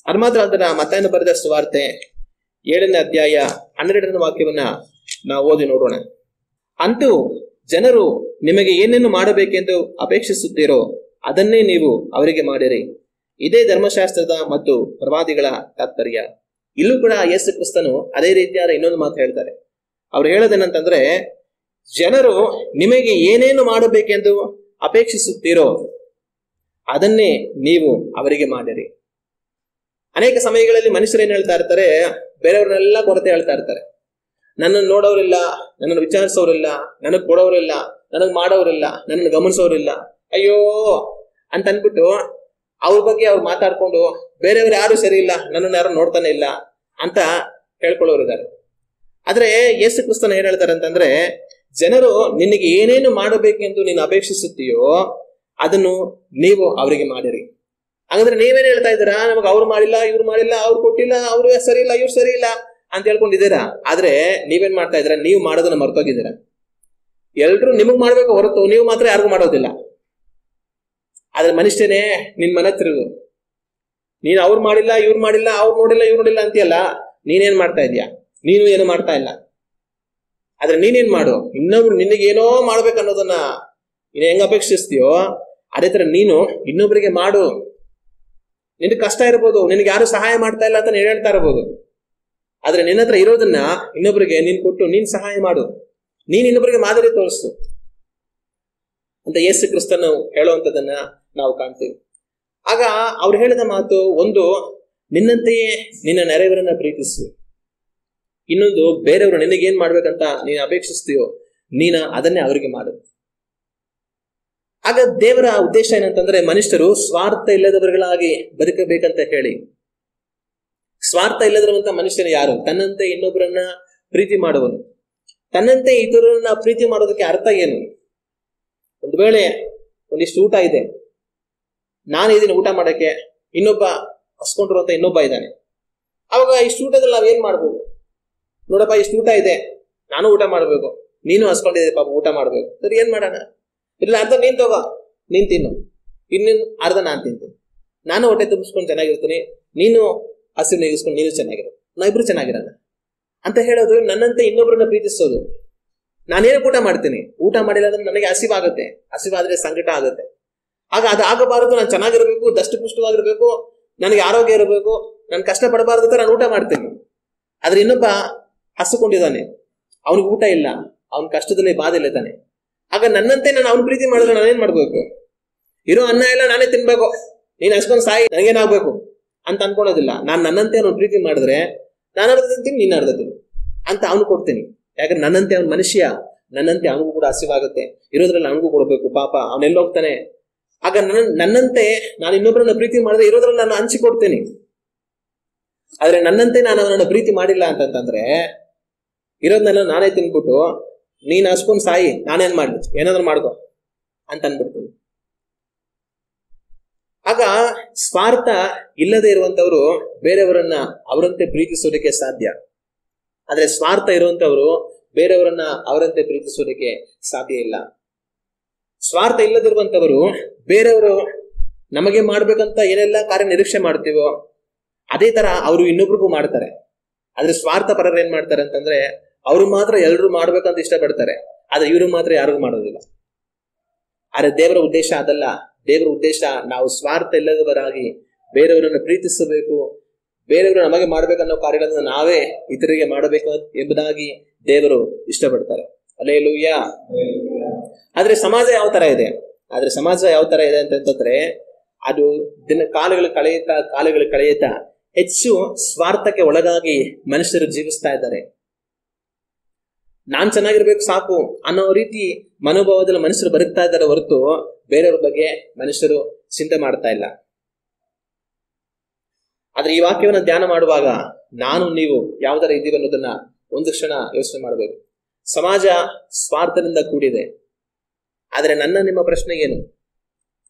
ಅದು ಮಾತ್ರ ಅದನ್ನ ಮತ್ತಾಯನ ಬರೆದ ಸುವಾರ್ತೆ 7ನೇ ಅಧ್ಯಾಯ 12ನೇ ವಾಕ್ಯವನ್ನ ನಾವು ಓದಿ ನೋಡೋಣ. ಅಂತೂ ಜನರು ನಿಮಗೆ ಏನೇನು ಮಾಡಬೇಕೆಂದು ಅಪೇಕ್ಷಿಸುತ್ತೀರೋ ಅದನ್ನೇ ನೀವು ಅವರಿಗೆ ಮಾಡಿರಿ. ಇದೇ ಧರ್ಮಶಾಸ್ತ್ರದ ಮತ್ತು ಪ್ರವಾದಿಗಳ ತಾತ್ಪರ್ಯ. ಇಲ್ಲೂ ಕೂಡ ಯೇಸು ಕ್ರಿಸ್ತನು ಅದೇ ರೀತಿಯಾದ ಇನ್ನೊಂದು ಮಾತು ಹೇಳ್ತಾರೆ. ಅವ್ರು ಹೇಳೋದೇನಂತಂದ್ರೆ, ಜನರು ನಿಮಗೆ ಏನೇನು ಮಾಡಬೇಕೆಂದು ಅಪೇಕ್ಷಿಸುತ್ತೀರೋ ಅದನ್ನೇ ನೀವು ಅವರಿಗೆ ಮಾಡಿರಿ. ಅನೇಕ ಸಮಯಗಳಲ್ಲಿ ಮನುಷ್ಯರು ಏನ್ ಹೇಳ್ತಾ ಇರ್ತಾರೆ, ಬೇರೆಯವ್ರನ್ನೆಲ್ಲ ಕೊರತೆ ಹೇಳ್ತಾ ಇರ್ತಾರೆ. ನನ್ನನ್ನು ನೋಡೋರಿಲ್ಲ, ನನ್ನನ್ನು ವಿಚಾರಿಸೋರಿಲ್ಲ, ನನಗ್ ಕೊಡೋರಿಲ್ಲ, ನನಗ್ ಮಾಡೋರಿಲ್ಲ, ನನ್ನನ್ನು ಗಮನಿಸೋರಿಲ್ಲ, ಅಯ್ಯೋ ಅಂತ ಅನ್ಬಿಟ್ಟು ಅವ್ರ ಬಗ್ಗೆ ಅವ್ರು ಮಾತಾಡ್ಕೊಂಡು ಬೇರೆಯವ್ರು ಯಾರು ಸರಿ ಇಲ್ಲ, ನನ್ನನ್ನು ಯಾರು ನೋಡ್ತಾನೆ ಇಲ್ಲ ಅಂತ ಹೇಳ್ಕೊಳ್ಳೋರಿದ್ದಾರೆ. ಆದ್ರೆ ಯೇಸು ಕ್ರಿಸ್ತನ ಏನ್ ಹೇಳ್ತಾರೆ ಅಂತಂದ್ರೆ, ಜನರು ನಿನಗೆ ಏನೇನು ಮಾಡಬೇಕೆಂದು ನೀನು ಅಪೇಕ್ಷಿಸುತ್ತೀಯೋ ಅದನ್ನು ನೀವು ಅವರಿಗೆ ಮಾಡಿರಿ. ಹಾಗಾದ್ರೆ ನೀವೇನ್ ಹೇಳ್ತಾ ಇದ್ದೀರಾ, ನಮಗ್ ಅವ್ರು ಮಾಡಿಲ್ಲ, ಇವ್ರು ಮಾಡಿಲ್ಲ, ಅವ್ರು ಕೊಟ್ಟಿಲ್ಲ, ಅವ್ರು ಸರಿ ಇಲ್ಲ, ಇವ್ರು ಸರಿ ಇಲ್ಲ ಅಂತ ಹೇಳ್ಕೊಂಡಿದ್ದೀರಾ. ಆದ್ರೆ ನೀವೇನ್ ಮಾಡ್ತಾ ಇದ್ದೀರಾ, ನೀವು ಮಾಡೋದನ್ನ ಮರ್ತೋಗಿದ್ದೀರಾ. ಎಲ್ರು ನಿಮಗ್ ಮಾಡ್ಬೇಕು ಹೊರತು ನೀವು ಮಾತ್ರ ಯಾರಿಗೂ ಮಾಡೋದಿಲ್ಲ. ಆದ್ರೆ ಮನುಷ್ಯನೇ ನಿನ್ ಮನೆ ತಿರುಗು, ನೀನ್ ಅವ್ರು ಮಾಡಿಲ್ಲ, ಇವ್ರು ಮಾಡಿಲ್ಲ, ಅವ್ರು ನೋಡಿಲ್ಲ, ಇವ್ರು ನೋಡಿಲ್ಲ ಅಂತೀಯಲ್ಲ, ನೀನೇನ್ ಮಾಡ್ತಾ ಇದೀಯಾ? ನೀನು ಏನು ಮಾಡ್ತಾ ಇಲ್ಲ. ಆದ್ರೆ ನೀನೇನ್ ಮಾಡು, ಇನ್ನೊಬ್ರು ನಿನಗೇನೋ ಮಾಡ್ಬೇಕನ್ನೋದನ್ನ ನೀನು ಹೆಂಗ್ ಅಪೇಕ್ಷಿಸ್ತೀಯೋ ಅದೇ ತರ ನೀನು ಇನ್ನೊಬ್ರಿಗೆ ಮಾಡು. ನಿನಗೆ ಕಷ್ಟ ಇರ್ಬೋದು, ನಿನಗೆ ಯಾರು ಸಹಾಯ ಮಾಡ್ತಾ ಇಲ್ಲ ಅಂತ ಹೇಳ್ತಾ ಇರ್ಬೋದು, ಆದ್ರೆ ನಿನ್ನ ಹತ್ರ ಇರೋದನ್ನ ಇನ್ನೊಬ್ರಿಗೆ ನೀನ್ ಕೊಟ್ಟು ನೀನ್ ಸಹಾಯ ಮಾಡು, ನೀನ್ ಇನ್ನೊಬ್ರಿಗೆ ಮಾದರಿ ತೋರಿಸು ಅಂತ ಯೇಸು ಕ್ರಿಸ್ತನು ಹೇಳುವಂತದನ್ನ ನಾವು ಕಾಣ್ತೀವಿ. ಆಗ ಅವ್ರು ಹೇಳಿದ ಮಾತು ಒಂದು, ನಿನ್ನಂತೆಯೇ ನಿನ್ನ ನೆರೆಯವರನ್ನ ಪ್ರೀತಿಸು. ಇನ್ನೊಂದು, ಬೇರೆಯವರು ನಿನಗೇನ್ ಮಾಡ್ಬೇಕಂತ ನೀನು ಅಪೇಕ್ಷಿಸ್ತೀಯೋ ನೀನ ಅದನ್ನೇ ಅವರಿಗೆ ಮಾಡು. ಆಗ ದೇವರ ಉದ್ದೇಶ ಏನಂತಂದ್ರೆ, ಮನುಷ್ಯರು ಸ್ವಾರ್ಥ ಇಲ್ಲದವರುಗಳಾಗಿ ಬದುಕಬೇಕಂತ ಹೇಳಿ. ಸ್ವಾರ್ಥ ಇಲ್ಲದಿರುವಂತ ಮನುಷ್ಯನು ಯಾರು? ತನ್ನಂತೆ ಇನ್ನೊಬ್ಬರನ್ನ ಪ್ರೀತಿ ಮಾಡುವನು. ತನ್ನಂತೆ ಇತರರನ್ನ ಪ್ರೀತಿ ಮಾಡೋದಕ್ಕೆ ಅರ್ಥ ಏನು? ಒಂದು ವೇಳೆ ಒಂದಿಷ್ಟು ಊಟ ಇದೆ, ನಾನು ಇದೀನಿ ಊಟ ಮಾಡಕ್ಕೆ, ಇನ್ನೊಬ್ಬ ಹಸ್ಕೊಂಡಿರುವಂತ ಇನ್ನೊಬ್ಬ ಇದ್ದಾನೆ. ಅವಾಗ ಇಷ್ಟು ಊಟದಲ್ಲಿ ನಾವೇನ್ ಮಾಡ್ಬೋದು? ನೋಡಪ್ಪ, ಇಷ್ಟು ಊಟ ಇದೆ, ನಾನು ಊಟ ಮಾಡ್ಬೇಕು, ನೀನು ಹಸ್ಕೊಂಡಿದ್ದೆ ಪಾಪ, ಊಟ ಮಾಡ್ಬೇಕು. ಸರಿ, ಏನ್ ಮಾಡೋಣ? ಇಲ್ಲ, ಅರ್ಧ ನೀನ್ ತಗೋ, ನೀನ್ ತಿನ್ನು, ಇನ್ನಿನ್ ಅರ್ಧ ನಾನ್ ತಿಂತೀನಿ. ನಾನು ಹೊಟ್ಟೆ ತುಂಬಿಸ್ಕೊಂಡು ಚೆನ್ನಾಗಿರ್ತೀನಿ, ನೀನು ಹಸಿರು ನೀಗಿಸ್ಕೊಂಡು ನೀನು ಚೆನ್ನಾಗಿರು, ನಾವಿಬ್ರು ಚೆನ್ನಾಗಿರೋಣ ಅಂತ ಹೇಳೋದು ನನ್ನಂತೆ ಇನ್ನೊಬ್ರನ್ನ ಪ್ರೀತಿಸೋದು. ನಾನೇನು ಊಟ ಮಾಡ್ತೀನಿ, ಊಟ ಮಾಡಿಲ್ಲ ಅಂದ್ರೆ ನನಗೆ ಹಸಿವಾಗುತ್ತೆ, ಹಸಿವಾದ್ರೆ ಸಂಕಟ ಆಗುತ್ತೆ. ಆಗ ಅದು ಆಗಬಾರದು, ನಾನು ಚೆನ್ನಾಗಿರ್ಬೇಕು, ದಷ್ಟಪುಷ್ಟವಾಗಿರ್ಬೇಕು, ನನಗೆ ಆರೋಗ್ಯ ಇರಬೇಕು, ನಾನು ಕಷ್ಟ ಪಡಬಾರ್ದು ಅಂತ ನಾನು ಊಟ ಮಾಡ್ತೀನಿ. ಆದ್ರೆ ಇನ್ನೊಬ್ಬ ಹಸುಕೊಂಡಿದ್ದಾನೆ, ಅವನಿಗೆ ಊಟ ಇಲ್ಲ, ಅವನ ಕಷ್ಟದಲ್ಲಿ ಬಾಧೆಲ್ಲ ಇದ್ದಾನೆ. ಆಗ ನನ್ನಂತೆ ನಾನು ಅವನ ಪ್ರೀತಿ ಮಾಡಿದ್ರೆ ನಾನೇನ್ ಮಾಡ್ಬೇಕು? ಇರೋ ಅನ್ನ ಎಲ್ಲ ನಾನೇ ತಿನ್ಬೇಕು, ನೀನ್ ಹಸ್ಕೊಂಡು ಸಾಯಿ, ನನಗೇನಾಗ್ಬೇಕು ಅಂತ ಅನ್ಕೊಳೋದಿಲ್ಲ. ನಾನು ನನ್ನಂತೆ ಅವನ ಪ್ರೀತಿ ಮಾಡಿದ್ರೆ ನಾನು ಅರ್ಧ ತಿಂತೀನಿ, ನೀನ್ ಅರ್ಧ ತಿನ್ನು ಅಂತ ಅವನು ಕೊಡ್ತೀನಿ. ಯಾಕಂದ್ರೆ ನನ್ನಂತೆ ಅವನ ಮನುಷ್ಯ, ನನ್ನಂತೆ ಅವನಿಗೂ ಕೂಡ ಹಸಿವಾಗುತ್ತೆ, ಇರೋದ್ರಲ್ಲಿ ಅವನಿಗೂ ಕೊಡ್ಬೇಕು, ಪಾಪ ಅವನೆಲ್ಲೋಗ್ತಾನೆ. ಆಗ ನನ್ನಂತೆ ನಾನು ಇನ್ನೊಬ್ಬರನ್ನ ಪ್ರೀತಿ ಮಾಡಿದ್ರೆ ಇರೋದ್ರಲ್ಲಿ ನಾನು ಹಂಚಿಕೊಡ್ತೀನಿ. ಆದ್ರೆ ನನ್ನಂತೆ ನಾನು ಅವನನ್ನ ಪ್ರೀತಿ ಮಾಡಿಲ್ಲ ಅಂತಂದ್ರೆ ಇರೋದ್ನೆಲ್ಲ ನಾನೇ ತಿನ್ಬಿಟ್ಟು ನೀನ್ ಹಸ್ಕೊಂಡ್ ಸಾಯಿ, ನಾನೇನ್ ಮಾಡ್ಲಿ, ಏನಾದ್ರು ಮಾಡ್ಕೊ ಅಂತ ಅನ್ಬಿಡ್ತೀನಿ. ಆಗ ಸ್ವಾರ್ಥ ಇಲ್ಲದೆ ಇರುವಂತವ್ರು ಬೇರೆಯವರನ್ನ ಅವರಂತೆ ಪ್ರೀತಿಸೋದಕ್ಕೆ ಸಾಧ್ಯ. ಆದ್ರೆ ಸ್ವಾರ್ಥ ಇರುವಂತವ್ರು ಬೇರೆಯವರನ್ನ ಅವರಂತೆ ಪ್ರೀತಿಸೋದಕ್ಕೆ ಸಾಧ್ಯ ಇಲ್ಲ. ಸ್ವಾರ್ಥ ಇಲ್ಲದಿರುವಂತವರು ಬೇರೆಯವರು ನಮಗೆ ಮಾಡ್ಬೇಕಂತ ಏನೆಲ್ಲ ಕಾರ್ಯ ನಿರೀಕ್ಷೆ ಮಾಡ್ತೀವೋ ಅದೇ ತರ ಅವರು ಇನ್ನೊಬ್ರಿಗೂ ಮಾಡ್ತಾರೆ. ಆದ್ರೆ ಸ್ವಾರ್ಥ ಪರರು ಏನ್ ಮಾಡ್ತಾರೆ ಅಂತಂದ್ರೆ, ಅವ್ರು ಮಾತ್ರ ಎಲ್ರು ಮಾಡ್ಬೇಕಂತ ಇಷ್ಟಪಡ್ತಾರೆ, ಆದ್ರೆ ಇವರು ಮಾತ್ರ ಯಾರಿಗೂ ಮಾಡೋದಿಲ್ಲ. ಆದ್ರೆ ದೇವರ ಉದ್ದೇಶ ಅದಲ್ಲ. ದೇವರ ಉದ್ದೇಶ ನಾವು ಸ್ವಾರ್ಥ ಇಲ್ಲದವರಾಗಿ ಬೇರೆಯವರನ್ನು ಪ್ರೀತಿಸಬೇಕು, ಬೇರೆಯವರು ನಮಗೆ ಮಾಡ್ಬೇಕನ್ನೋ ಕಾರ್ಯಗಳನ್ನು ನಾವೇ ಇತರಿಗೆ ಮಾಡಬೇಕು ಎಂಬುದಾಗಿ ದೇವರು ಇಷ್ಟಪಡ್ತಾರೆ. ಹಲ್ಲೆಲೂಯಾ. ಆದ್ರೆ ಸಮಾಜ ಯಾವ ತರ ಇದೆ? ಅಂತಂದ್ರೆ ಅದು ಕಾಲಗಳು ಕಳೆಯುತ್ತಾ ಹೆಚ್ಚು ಸ್ವಾರ್ಥಕ್ಕೆ ಒಳಗಾಗಿ ಮನುಷ್ಯರು ಜೀವಿಸ್ತಾ ಇದ್ದಾರೆ. ನಾನ್ ಚೆನ್ನಾಗಿರ್ಬೇಕು ಸಾಕು ಅನ್ನೋ ರೀತಿ ಮನೋಭಾವದಲ್ಲಿ ಮನುಷ್ಯರು ಬದುಕ್ತಾ ಇದ್ದಾರೆ ಹೊರತು ಬೇರೆಯವ್ರ ಬಗ್ಗೆ ಮನುಷ್ಯರು ಚಿಂತೆ ಮಾಡ್ತಾ ಇಲ್ಲ. ಆದ್ರೆ ಈ ವಾಕ್ಯವನ್ನ ಧ್ಯಾನ ಮಾಡುವಾಗ ನಾನು ನೀವು ಯಾವ ತರ ಇದ್ದೀವಿ ಅನ್ನೋದನ್ನ ಒಂದು ಕ್ಷಣ ಯೋಚನೆ ಮಾಡಬೇಕು. ಸಮಾಜ ಸ್ವಾರ್ಥದಿಂದ ಕೂಡಿದೆ. ಆದ್ರೆ ನಿಮ್ಮ ಪ್ರಶ್ನೆ ಏನು?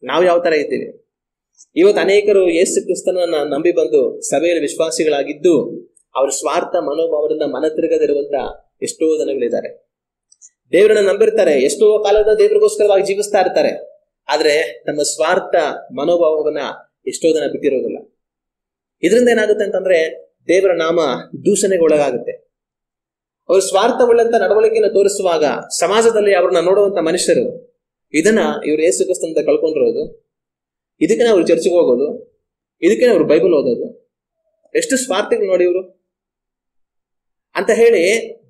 ನಾವು ಯಾವ ತರ ಇದ್ದೀವಿ? ಇವತ್ತು ಅನೇಕರು ಯೇಸು ಕ್ರಿಸ್ತನನ್ನ ನಂಬಿ ಬಂದು ಸಭೆಯಲ್ಲಿ ವಿಶ್ವಾಸಿಗಳಾಗಿದ್ದು ಅವ್ರ ಸ್ವಾರ್ಥ ಮನೋಭಾವದಿಂದ ಮನ ತಿರುಗದಿರುವಂತ ಎಷ್ಟೋ ಜನಗಳಿದ್ದಾರೆ. ದೇವರನ್ನ ನಂಬಿರ್ತಾರೆ, ಎಷ್ಟೋ ಕಾಲದ ದೇವರಿಗೋಸ್ಕರವಾಗಿ ಜೀವಿಸ್ತಾ ಇರ್ತಾರೆ. ಆದ್ರೆ ತಮ್ಮ ಸ್ವಾರ್ಥ ಮನೋಭಾವವನ್ನ ಎಷ್ಟೋ ಜನ ಬಿಟ್ಟಿರೋದಿಲ್ಲ. ಇದರಿಂದ ಏನಾಗುತ್ತೆ ಅಂತಂದ್ರೆ ದೇವರ ನಾಮ ದೂಷಣೆಗೆ ಒಳಗಾಗುತ್ತೆ. ಅವರು ಸ್ವಾರ್ಥವುಳ್ಳಂತ ನಡವಳಿಕೆಯನ್ನು ತೋರಿಸುವಾಗ ಸಮಾಜದಲ್ಲಿ ಅವ್ರನ್ನ ನೋಡುವಂತ ಮನುಷ್ಯರು ಇದನ್ನ ಇವ್ರು ಯೇಸು ಕ್ರಿಸ್ತಂತ ಕಳ್ಕೊಂಡಿರೋದು, ಇದಕ್ಕೆ ಅವ್ರು ಚರ್ಚಿಗೆ ಹೋಗೋದು, ಇದಕ್ಕೆ ಅವ್ರು ಬೈಬಲ್ ಓದೋದು, ಎಷ್ಟು ಸ್ವಾರ್ಥಿಗಳು ನೋಡಿ ಇವರು ಅಂತ ಹೇಳಿ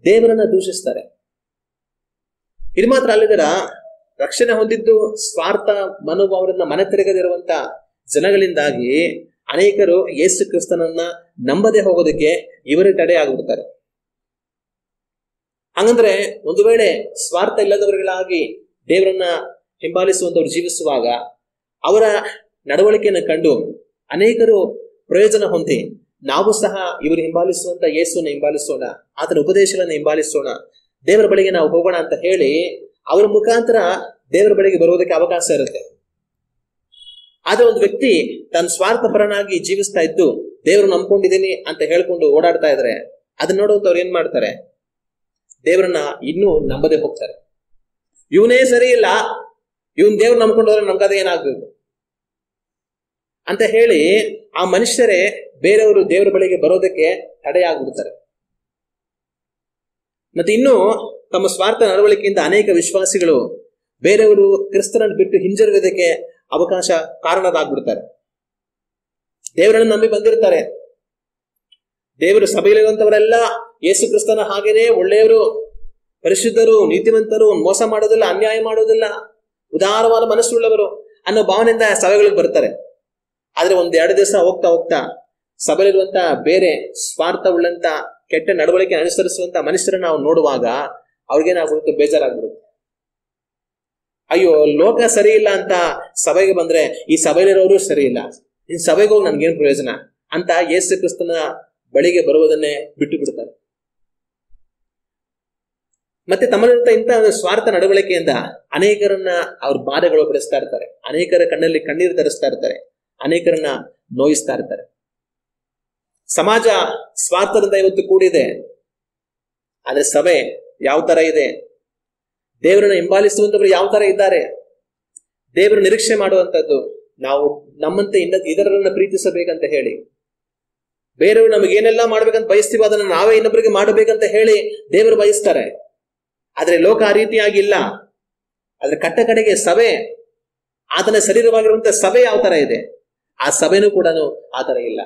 ದೇವರನ್ನ ದೂಷಿಸ್ತಾರೆ. ಇದು ಮಾತ್ರ ಅಲ್ಲಿದರ ರಕ್ಷಣೆ ಹೊಂದಿದ್ದು ಸ್ವಾರ್ಥ ಮನೋಭಾವದಿಂದ ಮನೆ ತಿರುಗದಿರುವಂತ ಜನಗಳಿಂದಾಗಿ ಅನೇಕರು ಯೇಸು ಕ್ರಿಸ್ತನನ್ನ ನಂಬದೆ ಹೋಗೋದಕ್ಕೆ ಇವರೇ ತಡೆ ಆಗ್ಬಿಡ್ತಾರೆ. ಹಂಗಂದ್ರೆ ಒಂದು ವೇಳೆ ಸ್ವಾರ್ಥ ಇಲ್ಲದವರುಗಳಾಗಿ ದೇವರನ್ನ ಹಿಂಬಾಲಿಸುವಂತವ್ರು ಜೀವಿಸುವಾಗ ಅವರ ನಡವಳಿಕೆಯನ್ನು ಕಂಡು ಅನೇಕರು ಪ್ರಯೋಜನ ಹೊಂದಿ ನಾವು ಸಹ ಇವರು ಹಿಂಬಾಲಿಸುವಂತ ಯೇಸುವನ್ನು ಹಿಂಬಾಲಿಸೋಣ, ಆತನ ಉಪದೇಶಗಳನ್ನು ಹಿಂಬಾಲಿಸೋಣ, ದೇವರ ಬಳಿಗೆ ನಾವು ಹೋಗೋಣ ಅಂತ ಹೇಳಿ ಅವರ ಮುಖಾಂತರ ದೇವರ ಬಳಿಗೆ ಬರುವುದಕ್ಕೆ ಅವಕಾಶ ಇರುತ್ತೆ. ಆದ್ರೆ ಒಂದು ವ್ಯಕ್ತಿ ತನ್ನ ಸ್ವಾರ್ಥಪರನಾಗಿ ಜೀವಿಸ್ತಾ ಇದ್ದು ದೇವರು ನಂಬ್ಕೊಂಡಿದ್ದೀನಿ ಅಂತ ಹೇಳ್ಕೊಂಡು ಓಡಾಡ್ತಾ ಇದ್ರೆ ಅದನ್ನ ನೋಡುವಂತವ್ರು ಏನ್ ಮಾಡ್ತಾರೆ, ದೇವರನ್ನ ಇನ್ನೂ ನಂಬದೆ ಹೋಗ್ತಾರೆ. ಇವನೇ ಸರಿ ಇಲ್ಲ, ಇವನ್ ದೇವ್ರು ನಂಬ್ಕೊಂಡವ್ರೆ ನಮ್ಗದ ಏನಾಗ್ಬೇಕು ಅಂತ ಹೇಳಿ ಆ ಮನುಷ್ಯರೇ ಬೇರೆಯವರು ದೇವರ ಬಳಿಗೆ ಬರೋದಕ್ಕೆ ತಡೆಯಾಗ್ಬಿಡ್ತಾರೆ. ಮತ್ತೆ ಇನ್ನು ತಮ್ಮ ಸ್ವಾರ್ಥ ನಡವಳಿಕೆಯಿಂದ ಅನೇಕ ವಿಶ್ವಾಸಿಗಳು ಬೇರೆಯವರು ಕ್ರಿಸ್ತನನ್ನು ಬಿಟ್ಟು ಹಿಂಜರುವುದಕ್ಕೆ ಅವಕಾಶ ಕಾರಣದಾಗ್ಬಿಡ್ತಾರೆ. ದೇವರನ್ನು ನಂಬಿ ಬಂದಿರ್ತಾರೆ, ದೇವರು ಸಭೆಯಲ್ಲಿರುವಂತವರೆಲ್ಲ ಯೇಸು ಕ್ರಿಸ್ತನ ಹಾಗೇನೆ ಒಳ್ಳೆಯವರು, ಪರಿಶುದ್ಧರು, ನೀತಿವಂತರು, ಮೋಸ ಮಾಡೋದಿಲ್ಲ, ಅನ್ಯಾಯ ಮಾಡೋದಿಲ್ಲ, ಉದಾರವಾದ ಮನಸ್ಸುಳ್ಳವರು ಅನ್ನೋ ಭಾವನೆಯಿಂದ ಸಭೆಗಳಿಗೆ ಬರ್ತಾರೆ. ಆದ್ರೆ ಒಂದೆರಡು ದಿವಸ ಹೋಗ್ತಾ ಹೋಗ್ತಾ ಸಭೆಯಲ್ಲಿರುವಂತ ಬೇರೆ ಸ್ವಾರ್ಥವುಳ್ಳಂತ ಕೆಟ್ಟ ನಡವಳಿಕೆ ಅನುಸರಿಸುವಂತ ಮನುಷ್ಯರನ್ನ ನಾವು ನೋಡುವಾಗ ಅವ್ರಿಗೇನಾಗ್ಬಿಡುತ್ತೆ, ಬೇಜಾರಾಗ್ಬಿಡುತ್ತೆ. ಅಯ್ಯೋ ಲೋಕ ಸರಿ ಇಲ್ಲ ಅಂತ ಸಭೆಗೆ ಬಂದ್ರೆ ಈ ಸಭೆಯಲ್ಲಿರೋರು ಸರಿ ಇಲ್ಲ, ಈ ಸಭೆಗೆ ಹೋಗಿ ನನ್ಗೇನ್ ಪ್ರಯೋಜನ ಅಂತ ಯೇಸು ಕ್ರಿಸ್ತನ ಬಳಿಗೆ ಬರುವುದನ್ನೇ ಬಿಟ್ಟು ಬಿಡ್ತಾರೆ. ಮತ್ತೆ ತಮ್ಮಲ್ಲಿರುವಂತ ಇಂಥ ಸ್ವಾರ್ಥ ನಡವಳಿಕೆಯಿಂದ ಅನೇಕರನ್ನ ಅವ್ರ ಬಾಧೆಗಳು ಪಡಿಸ್ತಾ ಇರ್ತಾರೆ, ಅನೇಕರ ಕಣ್ಣಲ್ಲಿ ಕಣ್ಣೀರು ತರಿಸ್ತಾ ಇರ್ತಾರೆ, ಅನೇಕರನ್ನ ನೋಯಿಸ್ತಾ ಇರ್ತಾರೆ. ಸಮಾಜ ಸ್ವಾರ್ಥದಿಂದ ಇವತ್ತು ಕೂಡಿದೆ, ಆದ್ರೆ ಸಭೆ ಯಾವ ತರ ಇದೆ, ದೇವರನ್ನ ಹಿಂಬಾಲಿಸುವಂತವರು ಯಾವ ತರ ಇದ್ದಾರೆ, ದೇವರು ನಿರೀಕ್ಷೆ ಮಾಡುವಂತದ್ದು ನಾವು ನಮ್ಮಂತೆ ಇದರನ್ನ ಪ್ರೀತಿಸಬೇಕಂತ ಹೇಳಿ, ಬೇರೆಯವರು ನಮಗೇನೆಲ್ಲ ಮಾಡ್ಬೇಕಂತ ಬಯಸ್ತೀವೋ ಅದನ್ನ ನಾವೇ ಇನ್ನೊಬ್ಬರಿಗೆ ಮಾಡಬೇಕಂತ ಹೇಳಿ ದೇವರು ಬಯಸ್ತಾರೆ. ಆದ್ರೆ ಲೋಕ ಆ ರೀತಿಯಾಗಿಲ್ಲ. ಆದ್ರೆ ಕಟ್ಟ ಕಡೆಗೆ ಸಭೆ, ಆತನ ಶರೀರವಾಗಿರುವಂತ ಸಭೆ ಯಾವ ತರ ಇದೆ, ಆ ಸಭೆನೂ ಕೂಡ ಆ ತರ ಇಲ್ಲ.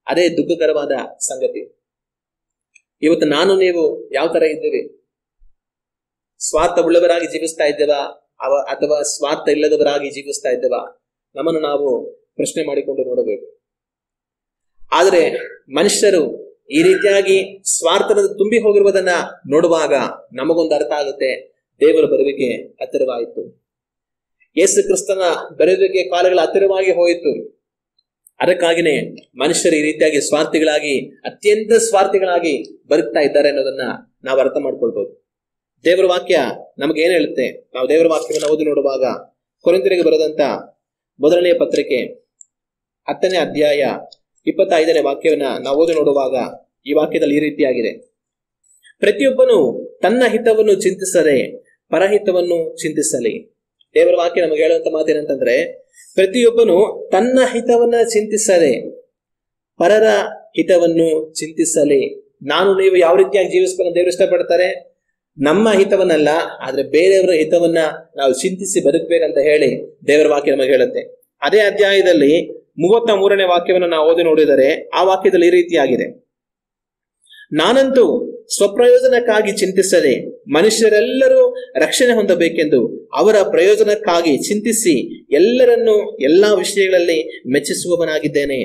ಅದೇ ದುಃಖಕರವಾದ ಸಂಗತಿ. ಇವತ್ತು ನಾನು ನೀವು ಯಾವ ತರ ಇದ್ದೀವಿ, ಸ್ವಾರ್ಥ ಉಳ್ಳವರಾಗಿ ಜೀವಿಸ್ತಾ ಇದ್ದೇವಾ ಅಥವಾ ಸ್ವಾರ್ಥ ಇಲ್ಲದವರಾಗಿ ಜೀವಿಸ್ತಾ ಇದ್ದೇವಾ, ನಮ್ಮನ್ನು ನಾವು ಪ್ರಶ್ನೆ ಮಾಡಿಕೊಂಡು ನೋಡಬೇಕು. ಆದ್ರೆ ಮನುಷ್ಯರು ಈ ರೀತಿಯಾಗಿ ಸ್ವಾರ್ಥದ ತುಂಬಿ ಹೋಗಿರುವುದನ್ನ ನೋಡುವಾಗ ನಮಗೊಂದು ಅರ್ಥ ಆಗುತ್ತೆ, ದೇವರ ಬರುವಿಕೆ ಹತ್ತಿರವಾಯಿತು, ಯೇಸು ಕ್ರಿಸ್ತನ ಬರುವಿಕೆ ಕಾಲಗಳ ಹತ್ತಿರವಾಗಿ ಹೋಯಿತು. ಅದಕ್ಕಾಗಿನೇ ಮನುಷ್ಯರು ಈ ರೀತಿಯಾಗಿ ಸ್ವಾರ್ಥಿಗಳಾಗಿ, ಅತ್ಯಂತ ಸ್ವಾರ್ಥಿಗಳಾಗಿ ಬದುಕ್ತಾ ಇದ್ದಾರೆ ಅನ್ನೋದನ್ನ ನಾವು ಅರ್ಥ ಮಾಡ್ಕೊಳ್ಬಹುದು. ದೇವರ ವಾಕ್ಯ ನಮ್ಗೆ ಏನ್ ಹೇಳುತ್ತೆ, ನಾವು ದೇವರ ವಾಕ್ಯವನ್ನು ಓದಿ ನೋಡುವಾಗ ಕೊರಿಂಥರಿಗೆ ಬರೆದಂತ ಮೊದಲನೆಯ ಪತ್ರಿಕೆ 10ನೇ ಅಧ್ಯಾಯ 25ನೇ ವಾಕ್ಯವನ್ನ ನಾವು ಓದಿ ನೋಡುವಾಗ ಈ ವಾಕ್ಯದಲ್ಲಿ ಈ ರೀತಿಯಾಗಿದೆ: ಪ್ರತಿಯೊಬ್ಬನು ತನ್ನ ಹಿತವನ್ನು ಚಿಂತಿಸದೆ ಪರಹಿತವನ್ನು ಚಿಂತಿಸಲಿ. ದೇವರ ವಾಕ್ಯ ನಮಗೆ ಹೇಳುವಂತ ಮಾತೇನಂತಂದ್ರೆ, ಪ್ರತಿಯೊಬ್ಬನು ತನ್ನ ಹಿತವನ್ನ ಚಿಂತಿಸದೆ ಪರರ ಹಿತವನ್ನು ಚಿಂತಿಸಲಿ. ನಾನು ನೀವು ಯಾವ ರೀತಿಯಾಗಿ ಜೀವಿಸ್ಬೇಕಂತ ದೇವರು ಇಷ್ಟಪಡ್ತಾರೆ, ನಮ್ಮ ಹಿತವನ್ನಲ್ಲ, ಆದ್ರೆ ಬೇರೆಯವರ ಹಿತವನ್ನ ನಾವು ಚಿಂತಿಸಿ ಬದುಕಬೇಕಂತ ಹೇಳಿ ದೇವರ ವಾಕ್ಯ ನಮಗೆ ಹೇಳುತ್ತೆ. ಅದೇ ಅಧ್ಯಾಯದಲ್ಲಿ 33ನೇ ವಾಕ್ಯವನ್ನು ನಾವು ಓದಿ ನೋಡಿದರೆ ಆ ವಾಕ್ಯದಲ್ಲಿ ಈ ರೀತಿಯಾಗಿದೆ: ನಾನಂತೂ ಸ್ವಪ್ರಯೋಜನಕ್ಕಾಗಿ ಚಿಂತಿಸದೆ ಮನುಷ್ಯರೆಲ್ಲರೂ ರಕ್ಷಣೆ ಹೊಂದಬೇಕೆಂದು ಅವರ ಪ್ರಯೋಜನಕ್ಕಾಗಿ ಚಿಂತಿಸಿ ಎಲ್ಲರನ್ನೂ ಎಲ್ಲಾ ವಿಷಯಗಳಲ್ಲಿ ಮೆಚ್ಚಿಸುವವನಾಗಿದ್ದೇನೆ.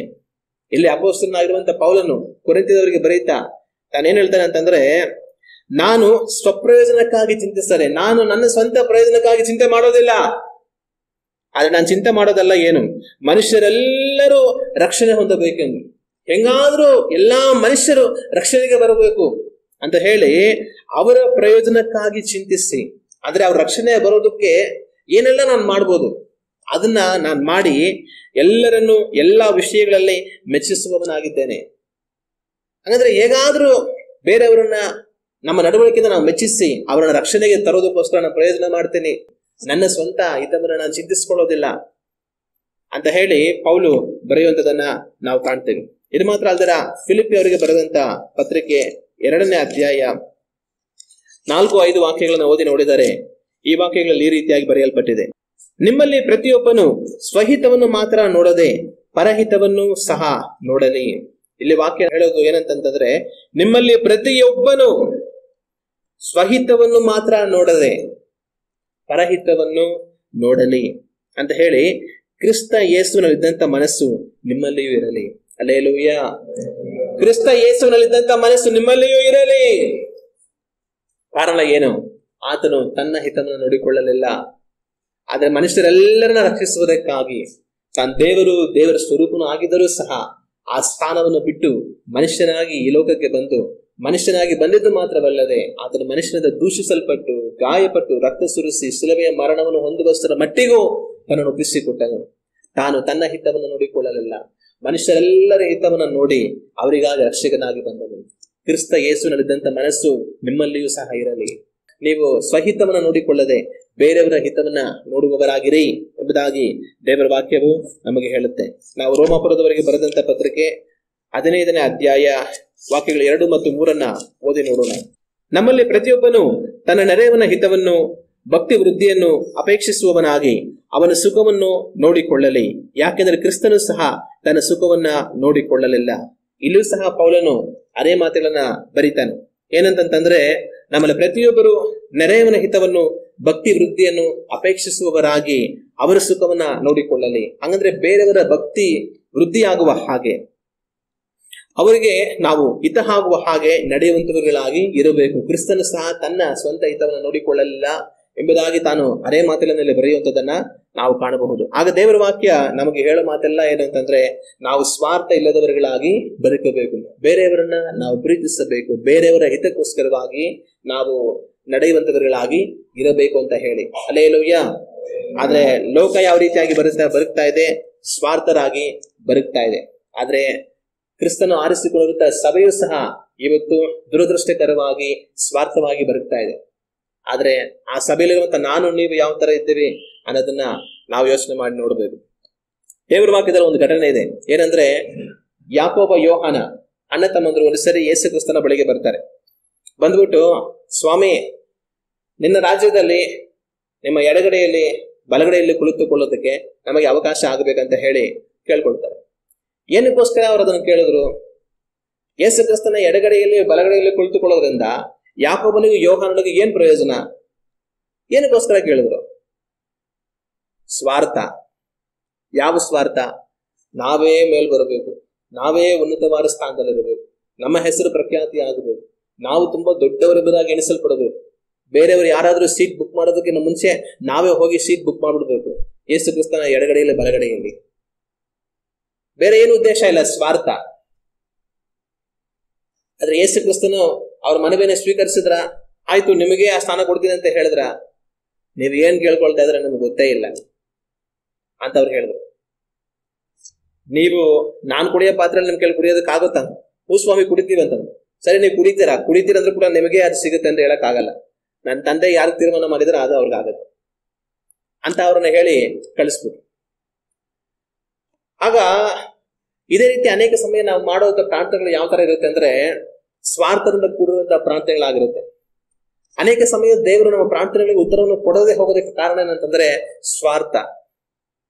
ಇಲ್ಲಿ ಅಪೊಸ್ತಲನಾಗಿರುವಂತ ಪೌಲನು ಕೊರಿಂಥದವರಿಗೆ ಬರೀತಾ ತಾನೇನ್ ಹೇಳ್ತಾನೆ ಅಂತಂದ್ರೆ, ನಾನು ಸ್ವಪ್ರಯೋಜನಕ್ಕಾಗಿ ಚಿಂತಿಸದೆ, ನಾನು ನನ್ನ ಸ್ವಂತ ಪ್ರಯೋಜನಕ್ಕಾಗಿ ಚಿಂತೆ ಮಾಡೋದಿಲ್ಲ, ಆದ್ರೆ ನಾನು ಚಿಂತೆ ಮಾಡೋದಲ್ಲ ಏನು, ಮನುಷ್ಯರೆಲ್ಲರೂ ರಕ್ಷಣೆ ಹೊಂದಬೇಕೆಂದು, ಹೆಂಗಾದ್ರೂ ಎಲ್ಲಾ ಮನುಷ್ಯರು ರಕ್ಷಣೆಗೆ ಬರಬೇಕು ಅಂತ ಹೇಳಿ ಅವರ ಪ್ರಯೋಜನಕ್ಕಾಗಿ ಚಿಂತಿಸಿ, ಅಂದ್ರೆ ಅವ್ರ ರಕ್ಷಣೆ ಬರೋದಕ್ಕೆ ಏನೆಲ್ಲ ನಾನು ಮಾಡ್ಬೋದು ಅದನ್ನ ನಾನು ಮಾಡಿ ಎಲ್ಲರನ್ನು ಎಲ್ಲಾ ವಿಷಯಗಳಲ್ಲಿ ಮೆಚ್ಚಿಸುವವನಾಗಿದ್ದೇನೆ. ಹಾಗಾದ್ರೆ ಹೇಗಾದ್ರೂ ಬೇರೆಯವರನ್ನ ನಮ್ಮ ನಡವಳಿಕೆಯಿಂದ ನಾವು ಮೆಚ್ಚಿಸಿ ಅವರನ್ನ ರಕ್ಷಣೆಗೆ ತರೋದಕ್ಕೋಸ್ಕರ ನಾನು ಪ್ರಯೋಜನ ಮಾಡ್ತೀನಿ, ನನ್ನ ಸ್ವಂತ ಹಿತವನ್ನ ನಾನು ಚಿಂತಿಸ್ಕೊಳ್ಳೋದಿಲ್ಲ ಅಂತ ಹೇಳಿ ಪೌಲು ಬರೆಯುವಂತದನ್ನ ನಾವು ಕಾಣ್ತೇವೆ. ಇದು ಮಾತ್ರ ಅಲ್ದರ ಫಿಲಿಪ್ಪಿ ಅವರಿಗೆ ಬರೆದಂತ ಪತ್ರಿಕೆ 2ನೇ ಅಧ್ಯಾಯ 4-5 ವಾಕ್ಯಗಳನ್ನು ಓದಿ ನೋಡಿದರೆ ಈ ವಾಕ್ಯಗಳಲ್ಲಿ ಈ ರೀತಿಯಾಗಿ ಬರೆಯಲ್ಪಟ್ಟಿದೆ. ನಿಮ್ಮಲ್ಲಿ ಪ್ರತಿಯೊಬ್ಬನು ಸ್ವಹಿತವನ್ನು ಮಾತ್ರ ನೋಡದೆ ಪರಹಿತವನ್ನು ಸಹ ನೋಡಲಿ. ಇಲ್ಲಿ ವಾಕ್ಯ ಹೇಳೋದು ಏನಂತಂದ್ರೆ, ನಿಮ್ಮಲ್ಲಿ ಪ್ರತಿಯೊಬ್ಬನು ಸ್ವಹಿತವನ್ನು ಮಾತ್ರ ನೋಡದೆ ಪರಹಿತವನ್ನು ನೋಡಲಿ ಅಂತ ಹೇಳಿ ಕ್ರಿಸ್ತ ಯೇಸುವಿನಲ್ಲಿದ್ದಂತ ಮನಸ್ಸು ನಿಮ್ಮಲ್ಲಿಯೂ ಇರಲಿ. ಹಲ್ಲೆಲೂಯಾ. ಕ್ರಿಸ್ತ ಯೇಸುವಿನಲ್ಲಿದ್ದಂತ ಮನಸ್ಸು ನಿಮ್ಮಲ್ಲಿಯೂ ಇರಲಿ. ಕಾರಣ ಏನು? ಆತನು ತನ್ನ ಹಿತವನ್ನು ನೋಡಿಕೊಳ್ಳಲಿಲ್ಲ, ಆದ್ರೆ ಮನುಷ್ಯರೆಲ್ಲರನ್ನ ರಕ್ಷಿಸುವುದಕ್ಕಾಗಿ ತಾನು ದೇವರ ಸ್ವರೂಪನು ಆಗಿದ್ದರೂ ಸಹ ಆ ಸ್ಥಾನವನ್ನು ಬಿಟ್ಟು ಮನುಷ್ಯನಾಗಿ ಈ ಲೋಕಕ್ಕೆ ಬಂದು ಮನುಷ್ಯನಾಗಿ ಬಂದಿದ್ದು ಮಾತ್ರವಲ್ಲದೆ ಆತನು ಮನುಷ್ಯನಿಂದ ದೂಷಿಸಲ್ಪಟ್ಟು ಗಾಯಪಟ್ಟು ರಕ್ತ ಸುರಿಸಿ ಶಿಲುಬೆಯ ಮರಣವನ್ನು ಹೊಂದುವಷ್ಟರ ಮಟ್ಟಿಗೂ ತನ್ನನ್ನು ಒಪ್ಪಿಸಿಕೊಟ್ಟನು. ತಾನು ತನ್ನ ಹಿತವನ್ನು ನೋಡಿಕೊಳ್ಳಲಿಲ್ಲ, ಮನುಷ್ಯರೆಲ್ಲರ ಹಿತವನ್ನು ನೋಡಿ ಅವರಿಗಾಗಿ ರಕ್ಷಕನಾಗಿ ಬಂದನು. ಕ್ರಿಸ್ತ ಯೇಸುವಿನಲ್ಲಿದ್ದಂತ ಮನಸ್ಸು ನಿಮ್ಮಲ್ಲಿಯೂ ಸಹ ಇರಲಿ. ನೀವು ಸ್ವಹಿತವನ್ನ ನೋಡಿಕೊಳ್ಳದೆ ಬೇರೆಯವರ ಹಿತವನ್ನ ನೋಡುವವರಾಗಿರಿ ಎಂಬುದಾಗಿ ದೇವರ ವಾಕ್ಯವು ನಮಗೆ ಹೇಳುತ್ತೆ. ನಾವು ರೋಮಾಪುರದವರೆಗೆ ಬರೆದಂತ ಪತ್ರಿಕೆ 15ನೇ ಅಧ್ಯಾಯ ವಾಕ್ಯಗಳು 2 ಮತ್ತು 3 ಓದಿ ನೋಡೋಣ. ನಮ್ಮಲ್ಲಿ ಪ್ರತಿಯೊಬ್ಬನು ತನ್ನ ನೆರೆಯವನ ಹಿತವನ್ನು ಭಕ್ತಿ ವೃದ್ಧಿಯನ್ನು ಅಪೇಕ್ಷಿಸುವವನಾಗಿ ಅವನ ಸುಖವನ್ನು ನೋಡಿಕೊಳ್ಳಲಿ. ಯಾಕೆಂದ್ರೆ ಕ್ರಿಸ್ತನು ಸಹ ತನ್ನ ಸುಖವನ್ನ ನೋಡಿಕೊಳ್ಳಲಿಲ್ಲ. ಇಲ್ಲೂ ಸಹ ಪೌಲನು ಅದೇ ಮಾತುಗಳನ್ನ ಬರೀತಾನೆ. ಏನಂತಂದ್ರೆ, ನಮ್ಮಲ್ಲಿ ಪ್ರತಿಯೊಬ್ಬರು ನೆರೆಯವನ ಹಿತವನ್ನು ಭಕ್ತಿ ವೃದ್ಧಿಯನ್ನು ಅಪೇಕ್ಷಿಸುವವರಾಗಿ ಅವರ ಸುಖವನ್ನ ನೋಡಿಕೊಳ್ಳಲಿ. ಹಂಗಂದ್ರೆ ಬೇರೆಯವರ ಭಕ್ತಿ ವೃದ್ಧಿಯಾಗುವ ಹಾಗೆ, ಅವರಿಗೆ ನಾವು ಹಿತ ಆಗುವ ಹಾಗೆ ನಡೆಯುವಂತವುಗಳಾಗಿ ಇರಬೇಕು. ಕ್ರಿಸ್ತನು ಸಹ ತನ್ನ ಸ್ವಂತ ಹಿತವನ್ನು ನೋಡಿಕೊಳ್ಳಲಿಲ್ಲ ಎಂಬುದಾಗಿ ತಾನು ಅದೇ ಮಾತಿನಲ್ಲಿ ಬರೆಯುವಂತದನ್ನ ನಾವು ಕಾಣಬಹುದು. ಆಗ ದೇವರ ವಾಕ್ಯ ನಮಗೆ ಹೇಳೋ ಮಾತೆಲ್ಲ ಏನಂತಂದ್ರೆ, ನಾವು ಸ್ವಾರ್ಥ ಇಲ್ಲದವರುಗಳಾಗಿ ಬದುಕಬೇಕು, ಬೇರೆಯವರನ್ನ ನಾವು ಪ್ರೀತಿಸಬೇಕು, ಬೇರೆಯವರ ಹಿತಕ್ಕೋಸ್ಕರವಾಗಿ ನಾವು ನಡೆಯುವಂತವರುಗಳಾಗಿ ಇರಬೇಕು ಅಂತ ಹೇಳಿ. ಹಲ್ಲೆಲೂಯಾ. ಆದ್ರೆ ಲೋಕ ಯಾವ ರೀತಿಯಾಗಿ ಬದುಕ್ತಾ ಇದೆ? ಸ್ವಾರ್ಥರಾಗಿ ಬದುಕ್ತಾ ಇದೆ. ಆದ್ರೆ ಕ್ರಿಸ್ತನು ಆರಿಸಿಕೊಳ್ಳುವಂತ ಸಭೆಯೂ ಸಹ ಇವತ್ತು ದುರದೃಷ್ಟಕರವಾಗಿ ಸ್ವಾರ್ಥವಾಗಿ ಬದುಕ್ತಾ ಇದೆ. ಆದ್ರೆ ಆ ಸಭೆಯಲ್ಲಿರುವಂತ ನಾನು ನೀವು ಯಾವ ತರ ಇದ್ದೇವೆ ಅನ್ನೋದನ್ನ ನಾವು ಯೋಚನೆ ಮಾಡಿ ನೋಡ್ಬೇಕು. ದೇವರ ವಾಕ್ಯದಲ್ಲಿ ಒಂದು ಘಟನೆ ಇದೆ. ಏನಂದ್ರೆ, ಯಾಕೋಬ ಯೋಹಾನ ಅಣ್ಣ ತಮ್ಮಂದ್ರು ಒಂದು ಸರಿ ಯೇಸು ಕ್ರಿಸ್ತನ ಬಳಿಗೆ ಬರ್ತಾರೆ. ಬಂದ್ಬಿಟ್ಟು, ಸ್ವಾಮಿ, ನಿನ್ನ ರಾಜ್ಯದಲ್ಲಿ ನಿಮ್ಮ ಎಡಗಡೆಯಲ್ಲಿ ಬಲಗಡೆಯಲ್ಲಿ ಕುಳಿತುಕೊಳ್ಳೋದಕ್ಕೆ ನಮಗೆ ಅವಕಾಶ ಆಗಬೇಕಂತ ಹೇಳಿ ಕೇಳ್ಕೊಳ್ತಾರೆ. ಏನಕ್ಕೋಸ್ಕರ ಅವರು ಅದನ್ನು ಕೇಳಿದ್ರು? ಯೇಸು ಕ್ರಿಸ್ತನ ಎಡಗಡೆಯಲ್ಲಿ ಬಲಗಡೆಯಲ್ಲಿ ಕುಳಿತುಕೊಳ್ಳೋದ್ರಿಂದ ಯಾಕೋಬನಿಗೂ ಯೋಹಾನನಿಗೂ ಏನ್ ಪ್ರಯೋಜನ? ಏನಕ್ಕೋಸ್ಕರ ಕೇಳಿದ್ರು? ಸ್ವಾರ್ಥ. ಯಾವ ಸ್ವಾರ್ಥ? ನಾವೇ ಮೇಲ್ ಬರಬೇಕು, ನಾವೇ ಉನ್ನತವಾದ ಸ್ಥಾನದಲ್ಲಿರಬೇಕು, ನಮ್ಮ ಹೆಸರು ಪ್ರಖ್ಯಾತಿ ಆಗಬೇಕು, ನಾವು ತುಂಬಾ ದೊಡ್ಡವರೆಂಬುದಾಗಿ ಎಣಿಸಲ್ಪಡಬೇಕು, ಬೇರೆಯವರು ಯಾರಾದ್ರೂ ಸೀಟ್ ಬುಕ್ ಮಾಡೋದಕ್ಕಿಂತ ಮುಂಚೆ ನಾವೇ ಹೋಗಿ ಸೀಟ್ ಬುಕ್ ಮಾಡ್ಬಿಡ್ಬೇಕು ಯೇಸು ಕ್ರಿಸ್ತನ ಎಡಗಡೆಯಲ್ಲಿ ಬಲಗಡೆಯಲ್ಲಿ. ಬೇರೆ ಏನು ಉದ್ದೇಶ ಇಲ್ಲ, ಸ್ವಾರ್ಥ. ಆದ್ರೆ ಯೇಸು ಕ್ರಿಸ್ತನು ಅವ್ರ ಮನವಿಯನ್ನು ಸ್ವೀಕರಿಸಿದ್ರ, ಆಯ್ತು ನಿಮಗೆ ಆ ಸ್ಥಾನ ಕೊಡ್ತೀನಿ ಅಂತ ಹೇಳಿದ್ರ, ನೀವ್ ಏನ್ ಕೇಳ್ಕೊಳ್ತಾ ಇದ್ರೆ ನಮ್ಗೆ ಗೊತ್ತೇ ಇಲ್ಲ ಅಂತ ಅವ್ರು ಹೇಳಿದ್ರು. ನೀವು ನಾನು ಕುಡಿಯೋ ಪಾತ್ರೆಯಲ್ಲಿ ನಿಮ್ ಕೇಳಿ ಕುಡಿಯೋದಕ್ಕಾಗುತ್ತ? ಸ್ವಾಮಿ ಕುಡಿತೀವಿ ಅಂತ. ಸರಿ, ನೀವು ಕುಡಿತೀರಂದ್ರೂ ಕೂಡ ನಿಮಗೆ ಅದು ಸಿಗುತ್ತೆ ಅಂತ ಹೇಳಕ್ ಆಗಲ್ಲ. ನನ್ನ ತಂದೆ ಯಾರು ತೀರ್ಮಾನ ಮಾಡಿದ್ರೆ ಅದು ಅವ್ರಿಗಾಗತ್ತೆ ಅಂತ ಅವ್ರನ್ನ ಹೇಳಿ ಕಳಿಸ್ಬಿಟ್ಟು, ಆಗ ಇದೇ ರೀತಿ ಅನೇಕ ಸಮಯ ನಾವು ಮಾಡುವಂತ ಪ್ರಾರ್ಥನೆಗಳು ಯಾವ ತರ ಇರುತ್ತೆ ಅಂದ್ರೆ, ಸ್ವಾರ್ಥದಿಂದ ಕೂಡಿರುವಂತಹ ಪ್ರಾರ್ಥನೆಗಳಾಗಿರುತ್ತೆ. ಅನೇಕ ಸಮಯ ದೇವರು ನಮ್ಮ ಪ್ರಾರ್ಥನೆಗಳಿಗೆ ಉತ್ತರವನ್ನು ಕೊಡದೆ ಹೋಗೋದಕ್ಕೆ ಕಾರಣ ಏನಂತಂದ್ರೆ ಸ್ವಾರ್ಥ.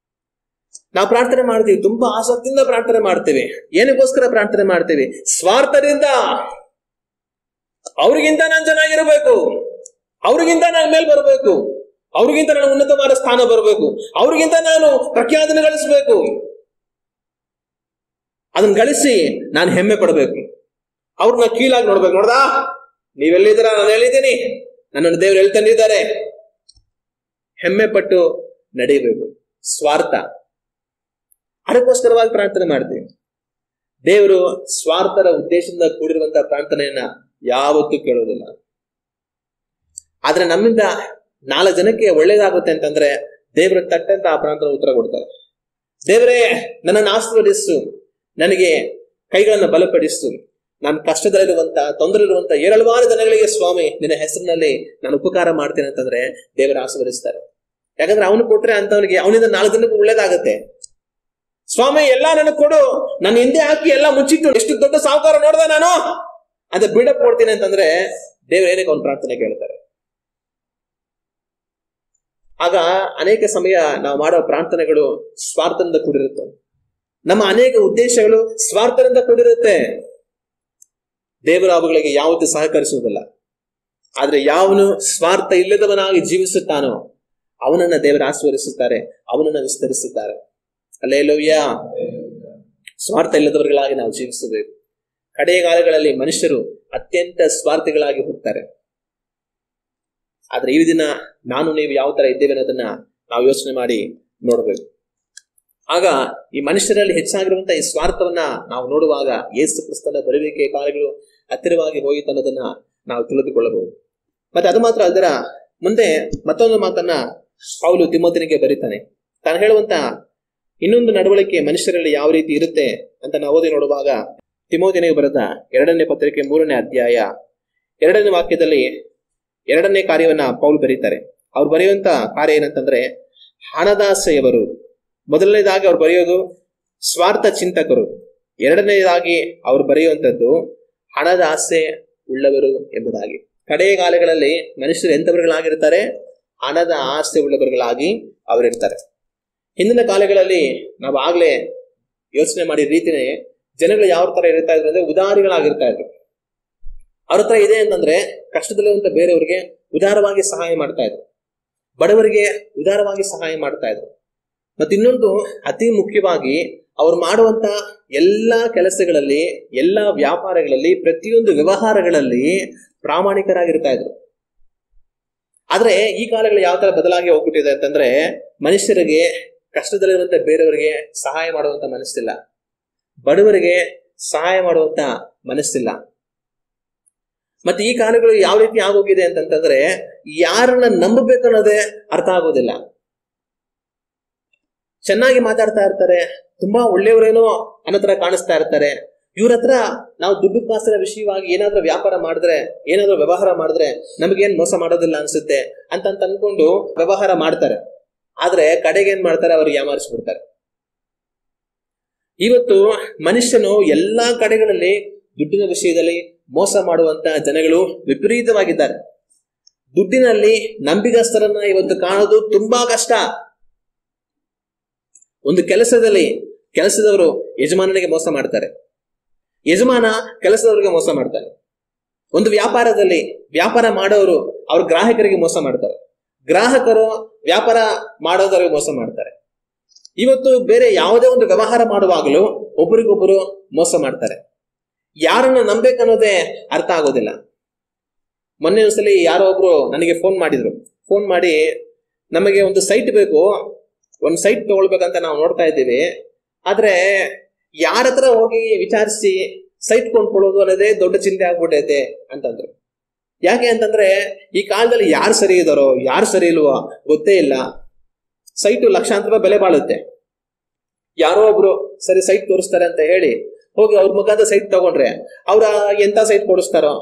ನಾವು ಪ್ರಾರ್ಥನೆ ಮಾಡ್ತೀವಿ, ತುಂಬಾ ಆಸಕ್ತಿಯಿಂದ ಪ್ರಾರ್ಥನೆ ಮಾಡ್ತೀವಿ. ಏನಕ್ಕೋಸ್ಕರ ಪ್ರಾರ್ಥನೆ ಮಾಡ್ತೀವಿ? ಸ್ವಾರ್ಥದಿಂದ. ಅವ್ರಿಗಿಂತ ನಾನು ಚೆನ್ನಾಗಿರ್ಬೇಕು, ಅವ್ರಿಗಿಂತ ನಾನು ಮೇಲ್ ಬರಬೇಕು, ಅವ್ರಿಗಿಂತ ನಾನು ಉನ್ನತವಾದ ಸ್ಥಾನ ಬರಬೇಕು, ಅವ್ರಿಗಿಂತ ನಾನು ಪ್ರಖ್ಯಾತಿನ ಗಳಿಸ್ಬೇಕು, ಅದನ್ನ ಗಳಿಸಿ ನಾನು ಹೆಮ್ಮೆ ಪಡಬೇಕು, ಅವ್ರನ್ನ ಕೀಳಾಗಿ ನೋಡ್ಬೇಕು. ನೋಡ್ದಾ, ನೀವೆಲ್ಲಿದ್ದೀರಾ? ನಾನು ಹೇಳಿದ್ದೀನಿ, ನನ್ನನ್ನು ದೇವ್ರು ಎಲ್ಲಿ ತಂದಿದ್ದಾರೆ. ಹೆಮ್ಮೆ ಪಟ್ಟು ನಡೀಬೇಕು. ಸ್ವಾರ್ಥ. ಅದಕ್ಕೋಸ್ಕರವಾಗಿ ಪ್ರಾರ್ಥನೆ ಮಾಡ್ತೀವಿ. ದೇವರು ಸ್ವಾರ್ಥದ ಉದ್ದೇಶದಿಂದ ಕೂಡಿರುವಂತಹ ಪ್ರಾರ್ಥನೆಯನ್ನ ಯಾವತ್ತೂ ಕೇಳೋದಿಲ್ಲ. ಆದ್ರೆ ನಮ್ಮಿಂದ 4 ಜನಕ್ಕೆ ಒಳ್ಳೇದಾಗುತ್ತೆ ಅಂತಂದ್ರೆ ದೇವರ ತಟ್ಟಂತ ಆ ಪ್ರಾರ್ಥನೆ ಉತ್ತರ ಕೊಡ್ತಾರೆ. ದೇವರೇ, ನನ್ನನ್ನು ಆಶೀರ್ವದಿಸು, ನನಗೆ ಕೈಗಳನ್ನು ಬಲಪಡಿಸು, ನಾನು ಕಷ್ಟದಲ್ಲಿರುವಂತ ತೊಂದರೆ ಇರುವಂತ ಏರಳವಾರು ಜನಗಳಿಗೆ ಸ್ವಾಮಿ ನಿನ್ನ ಹೆಸರಿನಲ್ಲಿ ನಾನು ಉಪಕಾರ ಮಾಡ್ತೇನೆ ಅಂತಂದ್ರೆ ದೇವರ ಆಶೀರ್ವದಿಸ್ತಾರೆ. ಯಾಕಂದ್ರೆ ಅವನು ಕೊಟ್ರೆ ಅಂತವನಿಗೆ ಅವನಿಂದ 4 ಜನಕ್ಕೆ ಒಳ್ಳೇದಾಗತ್ತೆ. ಸ್ವಾಮಿ ಎಲ್ಲಾ ನನಗೆ ಕೊಡು, ನನ್ನ ಹಿಂದೆ ಹಾಕಿ ಎಲ್ಲ ಮುಚ್ಚಿಟ್ಟು, ಎಷ್ಟು ದೊಡ್ಡ ಸಾಹುಕಾರ ನೋಡ್ದ ನಾನು ಅಂತ ಬಿಲ್ಡಪ್ ಕೊಡ್ತೀನಿ ಅಂತಂದ್ರೆ ದೇವ್ರು ಏನಕ್ಕೆ ಅವ್ನ ಪ್ರಾರ್ಥನೆ ಕೇಳ್ತಾರೆ. ಆಗ ಅನೇಕ ಸಮಯ ನಾವು ಮಾಡೋ ಪ್ರಾರ್ಥನೆಗಳು ಸ್ವಾರ್ಥದಿಂದ ಕೂಡಿರುತ್ತೆ. ನಮ್ಮ ಅನೇಕ ಉದ್ದೇಶಗಳು ಸ್ವಾರ್ಥದಿಂದ ಕೂಡಿರುತ್ತೆ. ದೇವರ ಅವುಗಳಿಗೆ ಯಾವತ್ತೂ ಸಹಕರಿಸುವುದಿಲ್ಲ. ಆದ್ರೆ ಯಾವನು ಸ್ವಾರ್ಥ ಇಲ್ಲದವನಾಗಿ ಜೀವಿಸುತ್ತಾನೋ ಅವನನ್ನ ದೇವರು ಆಶೀರ್ವದಿಸುತ್ತಾರೆ, ಅವನನ್ನ ವಿಸ್ತರಿಸುತ್ತಾರೆ. ಹಲ್ಲೆಲೂಯಾ. ಸ್ವಾರ್ಥ ಇಲ್ಲದವர்களಾಗಿ ನಾವು ಜೀವಿಸಬೇಕು. ಕಡೆಯ ಕಾಲಗಳಲ್ಲಿ ಮನುಷ್ಯರು ಅತ್ಯಂತ ಸ್ವಾರ್ಥಿಗಳಾಗಿ ಹೋಗ್ತಾರೆ. ಆದ್ರೆ ಈ ದಿನ ನಾನು ನೀವು ಯಾವ ತರ ಇದ್ದೇವೆ ಅನ್ನೋದನ್ನ ನಾವು ಯೋಚನೆ ಮಾಡಿ ನೋಡ್ಬೇಕು. ಆಗ ಈ ಮನುಷ್ಯರಲ್ಲಿ ಹೆಚ್ಚಾಗಿರುವಂತಹ ಈ ಸ್ವಾರ್ಥವನ್ನ ನಾವು ನೋಡುವಾಗ ಯೇಸು ಕ್ರಿಸ್ತನ ಬರುವಿಕೆ ಕಾಲಗಳು ಹತ್ತಿರವಾಗಿ ಹೋಯಿತು ಅನ್ನೋದನ್ನ ನಾವು ತಿಳಿದುಕೊಳ್ಳಬಹುದು. ಮತ್ತೆ ಅದು ಮಾತ್ರ ಅದರ ಮುಂದೆ ಮತ್ತೊಂದು ಮಾತನ್ನ ಪೌಲು ತಿಮೋಥನಿಗೆ ಬರೀತಾನೆ. ತಾನು ಹೇಳುವಂತ ಇನ್ನೊಂದು ನಡವಳಿಕೆ ಮನುಷ್ಯರಲ್ಲಿ ಯಾವ ರೀತಿ ಇರುತ್ತೆ ಅಂತ ನಾವು ಓದಿ ನೋಡುವಾಗ ತಿಮೋಥನಿಗೆ ಬರೆದ 2ನೇ ಪತ್ರಿಕೆ 3ನೇ ಅಧ್ಯಾಯ 2ನೇ ವಾಕ್ಯದಲ್ಲಿ 2ನೇ ಕಾರ್ಯವನ್ನ ಪೌಲ್ ಬರೀತಾರೆ. ಅವ್ರು ಬರೆಯುವಂತ ಕಾರ್ಯ ಏನಂತಂದ್ರೆ, ಹಣದಾಸೆಯವರು. ಮೊದಲನೇದಾಗಿ ಅವ್ರು ಬರೆಯೋದು ಸ್ವಾರ್ಥ ಚಿಂತಕರು. 2ನೇದಾಗಿ ಅವ್ರು ಬರೆಯುವಂಥದ್ದು ಹಣದ ಆಸೆ ಉಳ್ಳವರು ಎಂಬುದಾಗಿ. ಕಡೆಯ ಕಾಲಗಳಲ್ಲಿ ಮನುಷ್ಯರು ಎಂಥವರುಗಳಾಗಿರ್ತಾರೆ? ಹಣದ ಆಸೆ ಉಳ್ಳವರುಗಳಾಗಿ ಅವರಿರ್ತಾರೆ. ಹಿಂದಿನ ಕಾಲಗಳಲ್ಲಿ ನಾವು ಆಗ್ಲೇ ಯೋಚನೆ ಮಾಡಿದ ರೀತಿನೇ ಜನಗಳು ಯಾವ ತರ ಇರ್ತಾ ಇದ್ರು ಅಂದ್ರೆ ಉದಾರಿಗಳಾಗಿರ್ತಾ ಇದ್ರು. ಅವ್ರ ಹತ್ರ ಇದೆ ಅಂತಂದ್ರೆ ಕಷ್ಟದಲ್ಲಿರುವಂತ ಬೇರೆಯವ್ರಿಗೆ ಉದಾರವಾಗಿ ಸಹಾಯ ಮಾಡ್ತಾ ಇದ್ರು, ಬಡವರಿಗೆ ಉದಾರವಾಗಿ ಸಹಾಯ ಮಾಡ್ತಾ ಇದ್ರು. ಮತ್ತೆ ಇನ್ನೊಂದು ಅತಿ ಮುಖ್ಯವಾಗಿ ಅವ್ರು ಮಾಡುವಂತ ಎಲ್ಲಾ ಕೆಲಸಗಳಲ್ಲಿ, ಎಲ್ಲಾ ವ್ಯಾಪಾರಗಳಲ್ಲಿ, ಪ್ರತಿಯೊಂದು ವ್ಯವಹಾರಗಳಲ್ಲಿ ಪ್ರಾಮಾಣಿಕರಾಗಿರ್ತಾ ಇದ್ರು. ಆದ್ರೆ ಈ ಕಾಲಗಳು ಯಾವ ತರ ಬದಲಾಗಿ ಹೋಗ್ಬಿಟ್ಟಿದೆ ಅಂತಂದ್ರೆ, ಮನುಷ್ಯರಿಗೆ ಕಷ್ಟದಲ್ಲಿರುವಂತ ಬೇರೆಯವರಿಗೆ ಸಹಾಯ ಮಾಡುವಂತ ಮನಸ್ಸಿಲ್ಲ, ಬಡವರಿಗೆ ಸಹಾಯ ಮಾಡುವಂತ ಮನಸ್ಸಿಲ್ಲ. ಮತ್ತೆ ಈ ಕಾಲಗಳು ಯಾವ ರೀತಿ ಆಗೋಗಿದೆ ಅಂತಂತಂದ್ರೆ, ಯಾರನ್ನ ನಂಬಬೇಕು ಅನ್ನೋದೇ ಅರ್ಥ ಆಗೋದಿಲ್ಲ. ಚೆನ್ನಾಗಿ ಮಾತಾಡ್ತಾ ಇರ್ತಾರೆ, ತುಂಬಾ ಒಳ್ಳೆಯವರೇನೋ ಅನ್ನೋ ತರ ಕಾಣಿಸ್ತಾ ಇರ್ತಾರೆ. ಇವ್ರ ಹತ್ರ ನಾವು ದುಡ್ಡು ಕಾಸಿನ ವಿಷಯವಾಗಿ ಏನಾದ್ರೂ ವ್ಯಾಪಾರ ಮಾಡಿದ್ರೆ, ಏನಾದ್ರೂ ವ್ಯವಹಾರ ಮಾಡಿದ್ರೆ ನಮಗೇನ್ ಮೋಸ ಮಾಡೋದಿಲ್ಲ ಅನ್ಸುತ್ತೆ ಅಂತ ಅನ್ಕೊಂಡು ವ್ಯವಹಾರ ಮಾಡ್ತಾರೆ. ಆದ್ರೆ ಕಡೆಗೆ ಏನ್ ಮಾಡ್ತಾರೆ? ಅವ್ರಿಗೆ ಯಾಮಾರಿಸ್ಬಿಡ್ತಾರೆ. ಇವತ್ತು ಮನುಷ್ಯನು ಎಲ್ಲಾ ಕಡೆಗಳಲ್ಲಿ ದುಡ್ಡಿನ ವಿಷಯದಲ್ಲಿ ಮೋಸ ಮಾಡುವಂತ ಜನಗಳು ವಿಪರೀತವಾಗಿದ್ದಾರೆ. ದುಡ್ಡಿನಲ್ಲಿ ನಂಬಿಗಸ್ತರನ್ನ ಇವತ್ತು ಕಾಣೋದು ತುಂಬಾ ಕಷ್ಟ. ಒಂದು ಕೆಲಸದವರು ಯಜಮಾನನಿಗೆ ಮೋಸ ಮಾಡ್ತಾರೆ, ಯಜಮಾನ ಕೆಲಸದವರಿಗೆ ಮೋಸ ಮಾಡ್ತಾರೆ. ಒಂದು ವ್ಯಾಪಾರದಲ್ಲಿ ವ್ಯಾಪಾರ ಮಾಡೋರು ಅವ್ರ ಗ್ರಾಹಕರಿಗೆ ಮೋಸ ಮಾಡ್ತಾರೆ, ಗ್ರಾಹಕರು ವ್ಯಾಪಾರ ಮಾಡೋದವ್ರಿಗೆ ಮೋಸ ಮಾಡ್ತಾರೆ. ಇವತ್ತು ಬೇರೆ ಯಾವುದೇ ಒಂದು ವ್ಯವಹಾರ ಮಾಡುವಾಗಲೂ ಒಬ್ಬರಿಗೊಬ್ಬರು ಮೋಸ ಮಾಡ್ತಾರೆ. ಯಾರನ್ನ ನಂಬೇಕನ್ನೋದೇ ಅರ್ಥ ಆಗೋದಿಲ್ಲ. ಮೊನ್ನೆ ಒಂದ್ಸಲಿ ಯಾರೋ ಒಬ್ರು ನನಗೆ ಫೋನ್ ಮಾಡಿ ನಮಗೆ ಒಂದು ಸೈಟ್ ಬೇಕು, ಒಂದು ಸೈಟ್ ತಗೊಳ್ಬೇಕಂತ ನಾವು ನೋಡ್ತಾ ಇದ್ದೀವಿ. ಆದ್ರೆ ಯಾರ ಹತ್ರ ಹೋಗಿ ವಿಚಾರಿಸಿ ಸೈಟ್ ಕೊಂಡ್ಕೊಳ್ಳೋದು ಅನ್ನೋದೇ ದೊಡ್ಡ ಚಿಂತೆ ಆಗ್ಬಿಟ್ಟೈತೆ ಅಂತಂದ್ರು. ಯಾಕೆ ಅಂತಂದ್ರೆ ಈ ಕಾಲದಲ್ಲಿ ಯಾರು ಸರಿ ಇದಾರೋ ಯಾರು ಸರಿ ಇಲ್ವೋ ಗೊತ್ತೇ ಇಲ್ಲ. ಸೈಟು ಲಕ್ಷಾಂತರ ರೂಪಾಯಿ ಬೆಲೆ ಬಾಳುತ್ತೆ. ಯಾರೋ ಒಬ್ರು ಸರಿ ಸೈಟ್ ತೋರಿಸ್ತಾರೆ ಅಂತ ಹೇಳಿ ಹೋಗಿ ಅವ್ರ ಮುಖಾಂತರ ಸೈಟ್ ತಗೊಂಡ್ರೆ ಅವ್ರ ಎಂತ ಸೈಟ್ ಕೊಡಿಸ್ತಾರೋ,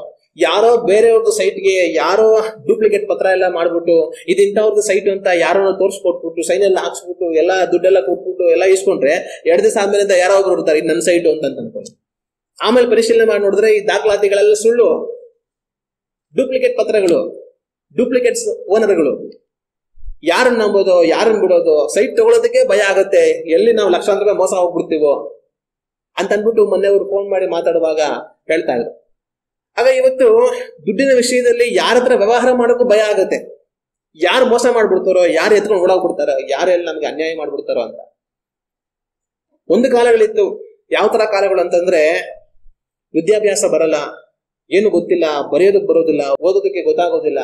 ಯಾರೋ ಬೇರೆಯವ್ರದ್ದು ಸೈಟ್ಗೆ ಯಾರೋ ಡೂಪ್ಲಿಕೇಟ್ ಪತ್ರ ಎಲ್ಲ ಮಾಡ್ಬಿಟ್ಟು ಇದಿಂತವ್ರದ್ದು ಸೈಟ್ ಅಂತ ಯಾರೋ ತೋರಿಸ್ಕೊಟ್ಬಿಟ್ಟು ಸೈನ್ ಎಲ್ಲ ಹಾಕ್ಸ್ಬಿಟ್ಟು ಎಲ್ಲ ದುಡ್ಡೆಲ್ಲ ಕೊಟ್ಬಿಟ್ಟು ಎಲ್ಲ ಇಸ್ಕೊಂಡ್ರೆ 2 ದಿವಸ ಆದ್ಮೇಲೆ ಯಾರೋ ಒಬ್ರು ಇರ್ತಾರೆ ಇದು ನನ್ನ ಸೈಟು ಅಂತ ಅನ್ಕೊಂಡು. ಆಮೇಲೆ ಪರಿಶೀಲನೆ ಮಾಡಿ ನೋಡಿದ್ರೆ ಈ ದಾಖಲಾತಿಗಳೆಲ್ಲ ಸುಳ್ಳು, ಡೂಪ್ಲಿಕೇಟ್ ಪತ್ರಗಳು, ಡೂಪ್ಲಿಕೇಟ್ಸ್ ಓನರ್ಗಳು. ಯಾರನ್ನ ನಂಬೋದು ಯಾರನ್ನ ಬಿಡೋದು? ಸೈಟ್ ತಗೊಳ್ಳೋದಕ್ಕೆ ಭಯ ಆಗುತ್ತೆ, ಎಲ್ಲಿ ನಾವು ಲಕ್ಷಾಂತರ ರೂಪಾಯಿ ಮೋಸ ಹೋಗ್ಬಿಡ್ತೀವೋ ಅಂತ ಅನ್ಬಿಟ್ಟು ಮೊನ್ನೆ ಅವ್ರು ಫೋನ್ ಮಾಡಿ ಮಾತಾಡುವಾಗ ಹೇಳ್ತಾ ಇದ್ರು. ಆಗ ಇವತ್ತು ದುಡ್ಡಿನ ವಿಷಯದಲ್ಲಿ ಯಾರ ಹತ್ರ ವ್ಯವಹಾರ ಮಾಡೋಕ್ಕೂ ಭಯ ಆಗುತ್ತೆ. ಯಾರು ಮೋಸ ಮಾಡ್ಬಿಡ್ತಾರೋ, ಯಾರು ಎತ್ಕೊಂಡು ಓಡಾಗ್ಬಿಡ್ತಾರೋ, ಯಾರೆಲ್ಲ ನಮ್ಗೆ ಅನ್ಯಾಯ ಮಾಡ್ಬಿಡ್ತಾರೋ ಅಂತ. ಒಂದು ಕಾಲಗಳಿತ್ತು. ಯಾವ ತರ ಕಾಲಗಳು ಅಂತಂದ್ರೆ, ವಿದ್ಯಾಭ್ಯಾಸ ಬರಲ್ಲ, ಏನು ಗೊತ್ತಿಲ್ಲ, ಬರೆಯೋದಕ್ಕೆ ಬರೋದಿಲ್ಲ, ಓದೋದಕ್ಕೆ ಗೊತ್ತಾಗೋದಿಲ್ಲ,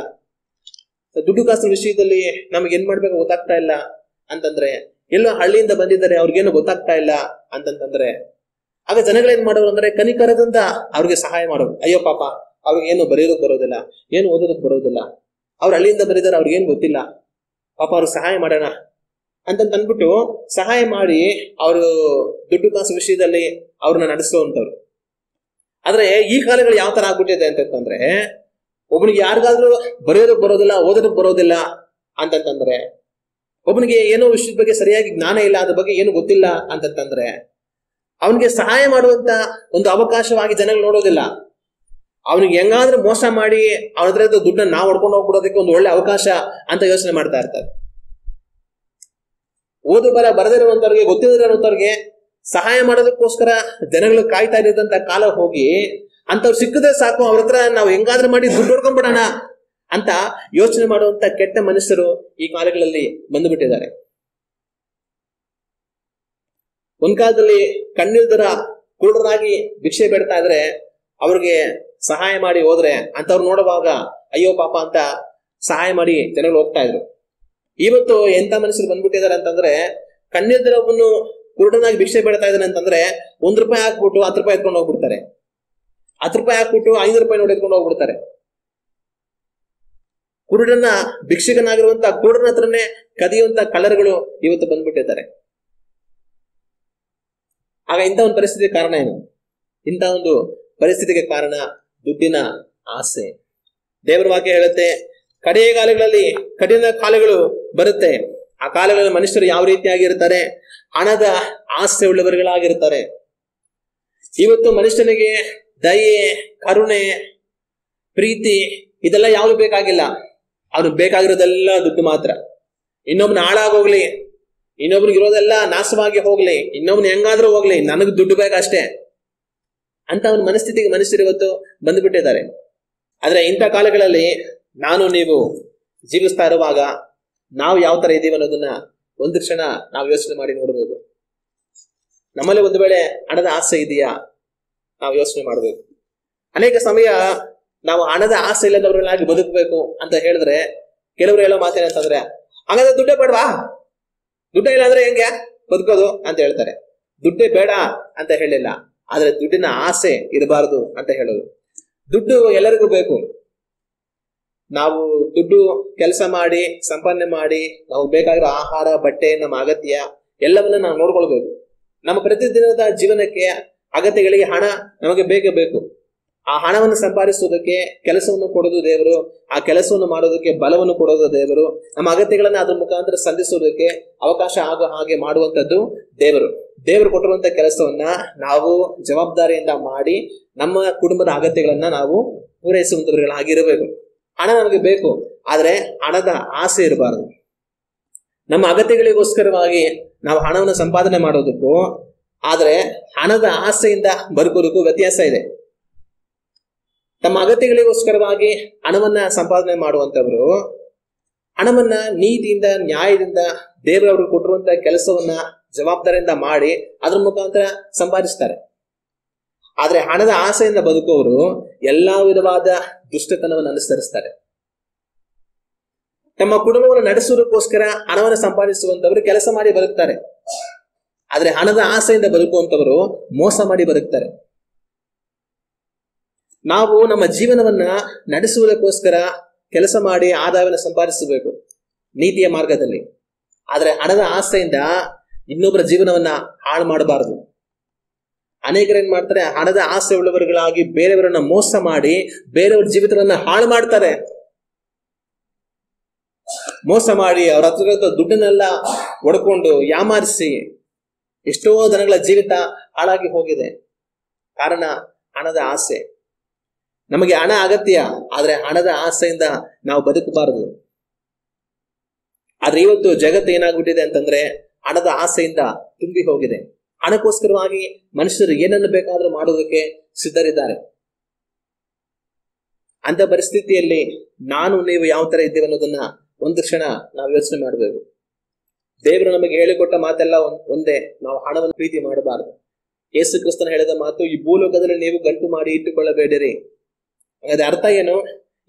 ದುಡ್ಡು ಕಾಸಿನ ವಿಷಯದಲ್ಲಿ ನಮ್ಗೆ ಏನ್ ಮಾಡ್ಬೇಕು ಗೊತ್ತಾಗ್ತಾ ಇಲ್ಲ ಅಂತಂದ್ರೆ, ಎಲ್ಲೋ ಹಳ್ಳಿಯಿಂದ ಬಂದಿದ್ದಾರೆ ಅವ್ರಿಗೇನು ಗೊತ್ತಾಗ್ತಾ ಇಲ್ಲ ಅಂತಂತಂದ್ರೆ, ಆಗ ಜನಗಳೇನ್ ಮಾಡೋರು ಅಂದ್ರೆ ಕನಿಕರದಿಂದ ಅವ್ರಿಗೆ ಸಹಾಯ ಮಾಡೋರು. ಅಯ್ಯೋ ಪಾಪ ಅವ್ರಿಗೆ ಏನು ಬರೆಯೋದಕ್ಕೆ ಬರೋದಿಲ್ಲ, ಏನು ಓದೋದಕ್ಕೆ ಬರೋದಿಲ್ಲ, ಅವ್ರು ಹಳ್ಳಿಯಿಂದ ಬರೀದಾರೆ, ಅವ್ರಿಗೇನು ಗೊತ್ತಿಲ್ಲ, ಪಾಪ ಅವ್ರಿಗೆ ಸಹಾಯ ಮಾಡೋಣ ಅಂತಂತ ಅಂದ್ಬಿಟ್ಟು ಸಹಾಯ ಮಾಡಿ ಅವರು ದುಡ್ಡು ಕಾಸು ವಿಷಯದಲ್ಲಿ ಅವ್ರನ್ನ ನಡೆಸುವಂತವ್ರು. ಆದ್ರೆ ಈ ಕಾಲಗಳು ಯಾವ ತರ ಆಗ್ಬಿಟ್ಟಿದೆ ಅಂತಂದ್ರೆ, ಒಬ್ಬನಿಗೆ ಯಾರಿಗಾದ್ರೂ ಬರೆಯೋದಕ್ಕೆ ಬರೋದಿಲ್ಲ, ಓದೋದಕ್ಕೆ ಬರೋದಿಲ್ಲ ಅಂತಂತಂದ್ರೆ ಒಬ್ಬನಿಗೆ ಏನೋ ವಿಷಯದ ಬಗ್ಗೆ ಸರಿಯಾಗಿ ಜ್ಞಾನ ಇಲ್ಲ, ಅದ್ರ ಬಗ್ಗೆ ಏನು ಗೊತ್ತಿಲ್ಲ ಅಂತಂದ್ರೆ ಅವನಿಗೆ ಸಹಾಯ ಮಾಡುವಂತ ಒಂದು ಅವಕಾಶವಾಗಿ ಜನಗಳು ನೋಡೋದಿಲ್ಲ. ಅವನಿಗೆ ಹೆಂಗಾದ್ರೂ ಮೋಸ ಮಾಡಿ ಅವನ ಹತ್ರ ದುಡ್ಡನ್ನ ನಾವು ಹೊಡ್ಕೊಂಡು ಹೋಗ್ಬಿಡೋದಕ್ಕೆ ಒಂದು ಒಳ್ಳೆ ಅವಕಾಶ ಅಂತ ಯೋಚನೆ ಮಾಡ್ತಾ ಇರ್ತಾರೆ. ಓದು ಬರದಿರುವಂತವ್ರಿಗೆ, ಗೊತ್ತಿರುವಂತವ್ರಿಗೆ ಸಹಾಯ ಮಾಡೋದಕ್ಕೋಸ್ಕರ ಜನಗಳು ಕಾಯ್ತಾ ಇದ್ದಂತ ಕಾಲ ಹೋಗಿ ಅಂತವ್ರು ಸಿಕ್ಕದೆ ಸಾಕು, ಅವ್ರ ಹತ್ರ ನಾವು ಹೆಂಗಾದ್ರೂ ಮಾಡಿ ದುಡ್ಡು ಹೊಡ್ಕೊಂಡ್ಬಿಡೋಣ ಅಂತ ಯೋಚನೆ ಮಾಡುವಂತ ಕೆಟ್ಟ ಮನುಷ್ಯರು ಈ ಕಾಲಗಳಲ್ಲಿ ಬಂದುಬಿಟ್ಟಿದ್ದಾರೆ. ಒಂದ್ ಕಾಲದಲ್ಲಿ ಕಣ್ಣಿಲ್ದರ ಕುರುಡರಾಗಿ ಭಿಕ್ಷೆ ಬೇಡ್ತಾ ಇದ್ರೆ ಅವ್ರಿಗೆ ಸಹಾಯ ಮಾಡಿ ಹೋದ್ರೆ ಅಂತವ್ರು ನೋಡುವಾಗ ಅಯ್ಯೋ ಪಾಪ ಅಂತ ಸಹಾಯ ಮಾಡಿ ಜನಗಳು ಹೋಗ್ತಾ ಇದ್ರು. ಇವತ್ತು ಎಂತ ಮನುಷ್ಯರು ಬಂದ್ಬಿಟ್ಟಿದ್ದಾರೆ ಅಂತಂದ್ರೆ, ಕಣ್ಣಿಲ್ದರ ಒಬ್ಬನು ಕುರುಡನಾಗಿ ಭಿಕ್ಷೆ ಬೇಡ್ತಾ ಇದ್ದಾನೆ ಅಂತಂದ್ರೆ ₹1 ಹಾಕ್ಬಿಟ್ಟು ₹10 ಎತ್ಕೊಂಡು ಹೋಗ್ಬಿಡ್ತಾರೆ. ₹10 ಹಾಕ್ಬಿಟ್ಟು ₹5 ನೋಡಿ ಎತ್ಕೊಂಡು ಹೋಗ್ಬಿಡ್ತಾರೆ. ಕುರುಡನ ಭಿಕ್ಷಕನಾಗಿರುವಂತ ಕುರುಡನ ಹತ್ರನೇ ಕದಿಯುವಂತ ಕಳ್ಳರುಗಳು ಇವತ್ತು ಬಂದ್ಬಿಟ್ಟಿದ್ದಾರೆ. ಆಗ ಇಂಥ ಒಂದು ಪರಿಸ್ಥಿತಿಗೆ ಕಾರಣ ಏನು? ಇಂಥ ಒಂದು ಪರಿಸ್ಥಿತಿಗೆ ಕಾರಣ ದುಡ್ಡಿನ ಆಸೆ. ದೇವರ ವಾಕ್ಯ ಹೇಳುತ್ತೆ, ಕಡೆಯ ಕಾಲಗಳಲ್ಲಿ ಕಠಿಣ ಕಾಲಗಳು ಬರುತ್ತೆ. ಆ ಕಾಲಗಳಲ್ಲಿ ಮನುಷ್ಯರು ಯಾವ ರೀತಿಯಾಗಿ ಇರ್ತಾರೆ? ಹಣದ ಆಸೆ ಉಳ್ಳವರುಗಳಾಗಿರ್ತಾರೆ. ಇವತ್ತು ಮನುಷ್ಯನಿಗೆ ದಯೆ, ಕರುಣೆ, ಪ್ರೀತಿ ಇದೆಲ್ಲ ಯಾವುದು ಬೇಕಾಗಿಲ್ಲ. ಅವ್ರಿಗೆ ಬೇಕಾಗಿರೋದೆಲ್ಲ ದುಡ್ಡು ಮಾತ್ರ. ಇನ್ನೊಬ್ನ ಹಾಳಾಗೋಗ್ಲಿ, ಇನ್ನೊಬ್ರಿಗೆ ಇರೋದೆಲ್ಲ ನಾಶವಾಗಿ ಹೋಗ್ಲಿ, ಇನ್ನೊಬ್ನ ಹೆಂಗಾದ್ರೂ ಹೋಗ್ಲಿ, ನನಗೆ ದುಡ್ಡು ಬೇಕಷ್ಟೇ ಅಂತ ಅವನ ಮನಸ್ಥಿತಿಗೆ ಮನುಷ್ಯರು ಇವತ್ತು ಬಂದುಬಿಟ್ಟಿದ್ದಾರೆ. ಆದ್ರೆ ಇಂಥ ಕಾಲಗಳಲ್ಲಿ ನಾನು ನೀವು ಜೀವಿಸ್ತಾ ಇರುವಾಗ ನಾವು ಯಾವ ತರ ಇದ್ದೀವಿ ಅನ್ನೋದನ್ನ ಒಂದು ಕ್ಷಣ ನಾವು ಯೋಚನೆ ಮಾಡಿ ನೋಡ್ಬೇಕು. ನಮ್ಮಲ್ಲಿ ಒಂದು ವೇಳೆ ಹಣದ ಆಸೆ ಇದೆಯಾ? ನಾವು ಯೋಚನೆ ಮಾಡ್ಬೇಕು. ಅನೇಕ ಸಮಯ ನಾವು ಹಣದ ಆಸೆ ಇಲ್ಲದವ್ರನ್ನಾಗಿ ಬದುಕಬೇಕು ಅಂತ ಹೇಳಿದ್ರೆ ಕೆಲವರು ಹೇಳೋ ಮಾತೇನಂತಂದ್ರೆ, ಹಾಗಾದ್ರೆ ದುಡ್ಡೇ ಬೇಡವಾ? ದುಡ್ಡೇ ಇಲ್ಲ ಅಂದ್ರೆ ಹೆಂಗೆ ಬದುಕೋದು ಅಂತ ಹೇಳ್ತಾರೆ. ದುಡ್ಡೇ ಬೇಡ ಅಂತ ಹೇಳಿಲ್ಲ, ಆದ್ರೆ ದುಡ್ಡಿನ ಆಸೆ ಇರಬಾರದು ಅಂತ ಹೇಳೋದು. ದುಡ್ಡು ಎಲ್ಲರಿಗೂ ಬೇಕು. ನಾವು ದುಡ್ಡು ಕೆಲಸ ಮಾಡಿ ಸಂಪಾದನೆ ಮಾಡಿ ನಾವು ಬೇಕಾಗಿರೋ ಆಹಾರ, ಬಟ್ಟೆ, ನಮ್ಮ ಅಗತ್ಯ ಎಲ್ಲವನ್ನ ನಾವು ನೋಡ್ಕೊಳ್ಬೇಕು. ನಮ್ಮ ಪ್ರತಿದಿನದ ಜೀವನಕ್ಕೆ ಅಗತ್ಯಗಳಿಗೆ ಹಣ ನಮಗೆ ಬೇಕೇ ಬೇಕು. ಆ ಹಣವನ್ನು ಸಂಪಾದಿಸುವುದಕ್ಕೆ ಕೆಲಸವನ್ನು ಕೊಡೋದು ದೇವರು, ಆ ಕೆಲಸವನ್ನು ಮಾಡೋದಕ್ಕೆ ಬಲವನ್ನು ಕೊಡೋದು ದೇವರು, ನಮ್ಮ ಅಗತ್ಯಗಳನ್ನ ಅದ್ರ ಮುಖಾಂತರ ಸಂಧಿಸುವುದಕ್ಕೆ ಅವಕಾಶ ಆಗೋ ಹಾಗೆ ಮಾಡುವಂತದ್ದು ದೇವರು. ದೇವರು ಕೊಟ್ಟಿರುವಂತ ಕೆಲಸವನ್ನ ನಾವು ಜವಾಬ್ದಾರಿಯಿಂದ ಮಾಡಿ ನಮ್ಮ ಕುಟುಂಬದ ಅಗತ್ಯಗಳನ್ನ ನಾವು ಪೂರೈಸುವಂತವர்களಾಗಿರಬೇಕು. ಹಣ ನಮಗೆ ಬೇಕು, ಆದ್ರೆ ಹಣದ ಆಸೆ ಇರಬಾರದು. ನಮ್ಮ ಅಗತ್ಯಗಳಿಗೋಸ್ಕರವಾಗಿ ನಾವು ಹಣವನ್ನು ಸಂಪಾದನೆ ಮಾಡೋದಕ್ಕೂ ಆದ್ರೆ ಹಣದ ಆಸೆಯಿಂದ ಬದುಕೋದಕ್ಕೂ ವ್ಯತ್ಯಾಸ ಇದೆ. ತಮ್ಮ ಅಗತ್ಯಗಳಿಗೋಸ್ಕರವಾಗಿ ಹಣವನ್ನ ಸಂಪಾದನೆ ಮಾಡುವಂತವರು ಹಣವನ್ನ ನೀತಿಯಿಂದ, ನ್ಯಾಯದಿಂದ, ದೇವರವ್ರಿಗೆ ಕೊಟ್ಟಿರುವಂತ ಕೆಲಸವನ್ನ ಜವಾಬ್ದಾರಿಯಿಂದ ಮಾಡಿ ಅದ್ರ ಮುಖಾಂತರ ಸಂಪಾದಿಸ್ತಾರೆ. ಆದ್ರೆ ಹಣದ ಆಸೆಯಿಂದ ಬದುಕೋರು ಎಲ್ಲಾ ವಿಧವಾದ ದುಷ್ಟತನವನ್ನು ಅನುಸರಿಸ್ತಾರೆ. ತಮ್ಮ ಕುಟುಂಬವನ್ನು ನಡೆಸುವುದಕ್ಕೋಸ್ಕರ ಹಣವನ್ನು ಸಂಪಾದಿಸುವಂತವರು ಕೆಲಸ ಮಾಡಿ ಬದುಕ್ತಾರೆ. ಆದ್ರೆ ಹಣದ ಆಸೆಯಿಂದ ಬದುಕುವಂತವರು ಮೋಸ ಮಾಡಿ ಬದುಕ್ತಾರೆ. ನಾವು ನಮ್ಮ ಜೀವನವನ್ನ ನಡೆಸುವುದಕ್ಕೋಸ್ಕರ ಕೆಲಸ ಮಾಡಿ ಆದಾಯವನ್ನು ಸಂಪಾದಿಸಬೇಕು ನೀತಿಯ ಮಾರ್ಗದಲ್ಲಿ. ಆದ್ರೆ ಹಣದ ಆಸೆಯಿಂದ ಇನ್ನೊಬ್ಬರ ಜೀವನವನ್ನ ಹಾಳು ಮಾಡಬಾರದು. ಅನೇಕರು ಏನ್ ಮಾಡ್ತಾರೆ? ಹಣದ ಆಸೆ ಉಳ್ಳವರುಗಳಾಗಿ ಬೇರೆಯವರನ್ನ ಮೋಸ ಮಾಡಿ ಬೇರೆಯವ್ರ ಜೀವಿತವನ್ನ ಹಾಳು ಮಾಡ್ತಾರೆ. ಮೋಸ ಮಾಡಿ ಅವ್ರ ಹತ್ರ ದುಡ್ಡನ್ನೆಲ್ಲ ಒಡ್ಕೊಂಡು ಯಾಮಾರಿಸಿ ಎಷ್ಟೋ ಜನಗಳ ಜೀವಿತ ಹಾಳಾಗಿ ಹೋಗಿದೆ. ಕಾರಣ ಹಣದ ಆಸೆ. ನಮಗೆ ಹಣ ಅಗತ್ಯ, ಆದ್ರೆ ಹಣದ ಆಸೆಯಿಂದ ನಾವು ಬದುಕಬಾರದು. ಆದ್ರೆ ಇವತ್ತು ಜಗತ್ತು ಏನಾಗ್ಬಿಟ್ಟಿದೆ ಅಂತಂದ್ರೆ ಹಣದ ಆಸೆಯಿಂದ ತುಂಬಿ ಹೋಗಿದೆ. ಹಣಕ್ಕೋಸ್ಕರವಾಗಿ ಮನುಷ್ಯರು ಏನನ್ನು ಬೇಕಾದ್ರೂ ಮಾಡೋದಕ್ಕೆ ಸಿದ್ಧರಿದ್ದಾರೆ. ಅಂತ ಪರಿಸ್ಥಿತಿಯಲ್ಲಿ ನಾನು ನೀವು ಯಾವ ತರ ಇದ್ದೇವೆ ಅನ್ನೋದನ್ನ ಒಂದು ಕ್ಷಣ ನಾವು ಯೋಚನೆ ಮಾಡಬೇಕು. ದೇವರು ನಮಗೆ ಹೇಳಿಕೊಟ್ಟ ಮಾತೆಲ್ಲ ಒಂದೇ, ನಾವು ಹಣವನ್ನು ಪ್ರೀತಿ ಮಾಡಬಾರದು. ಯೇಸು ಕ್ರಿಸ್ತನ ಹೇಳಿದ ಮಾತು, ಈ ಭೂಲೋಕದಲ್ಲಿ ನೀವು ಗಂಟು ಮಾಡಿ ಇಟ್ಟುಕೊಳ್ಳಬೇಡಿರಿ. ಅದ್ರ ಅರ್ಥ ಏನು?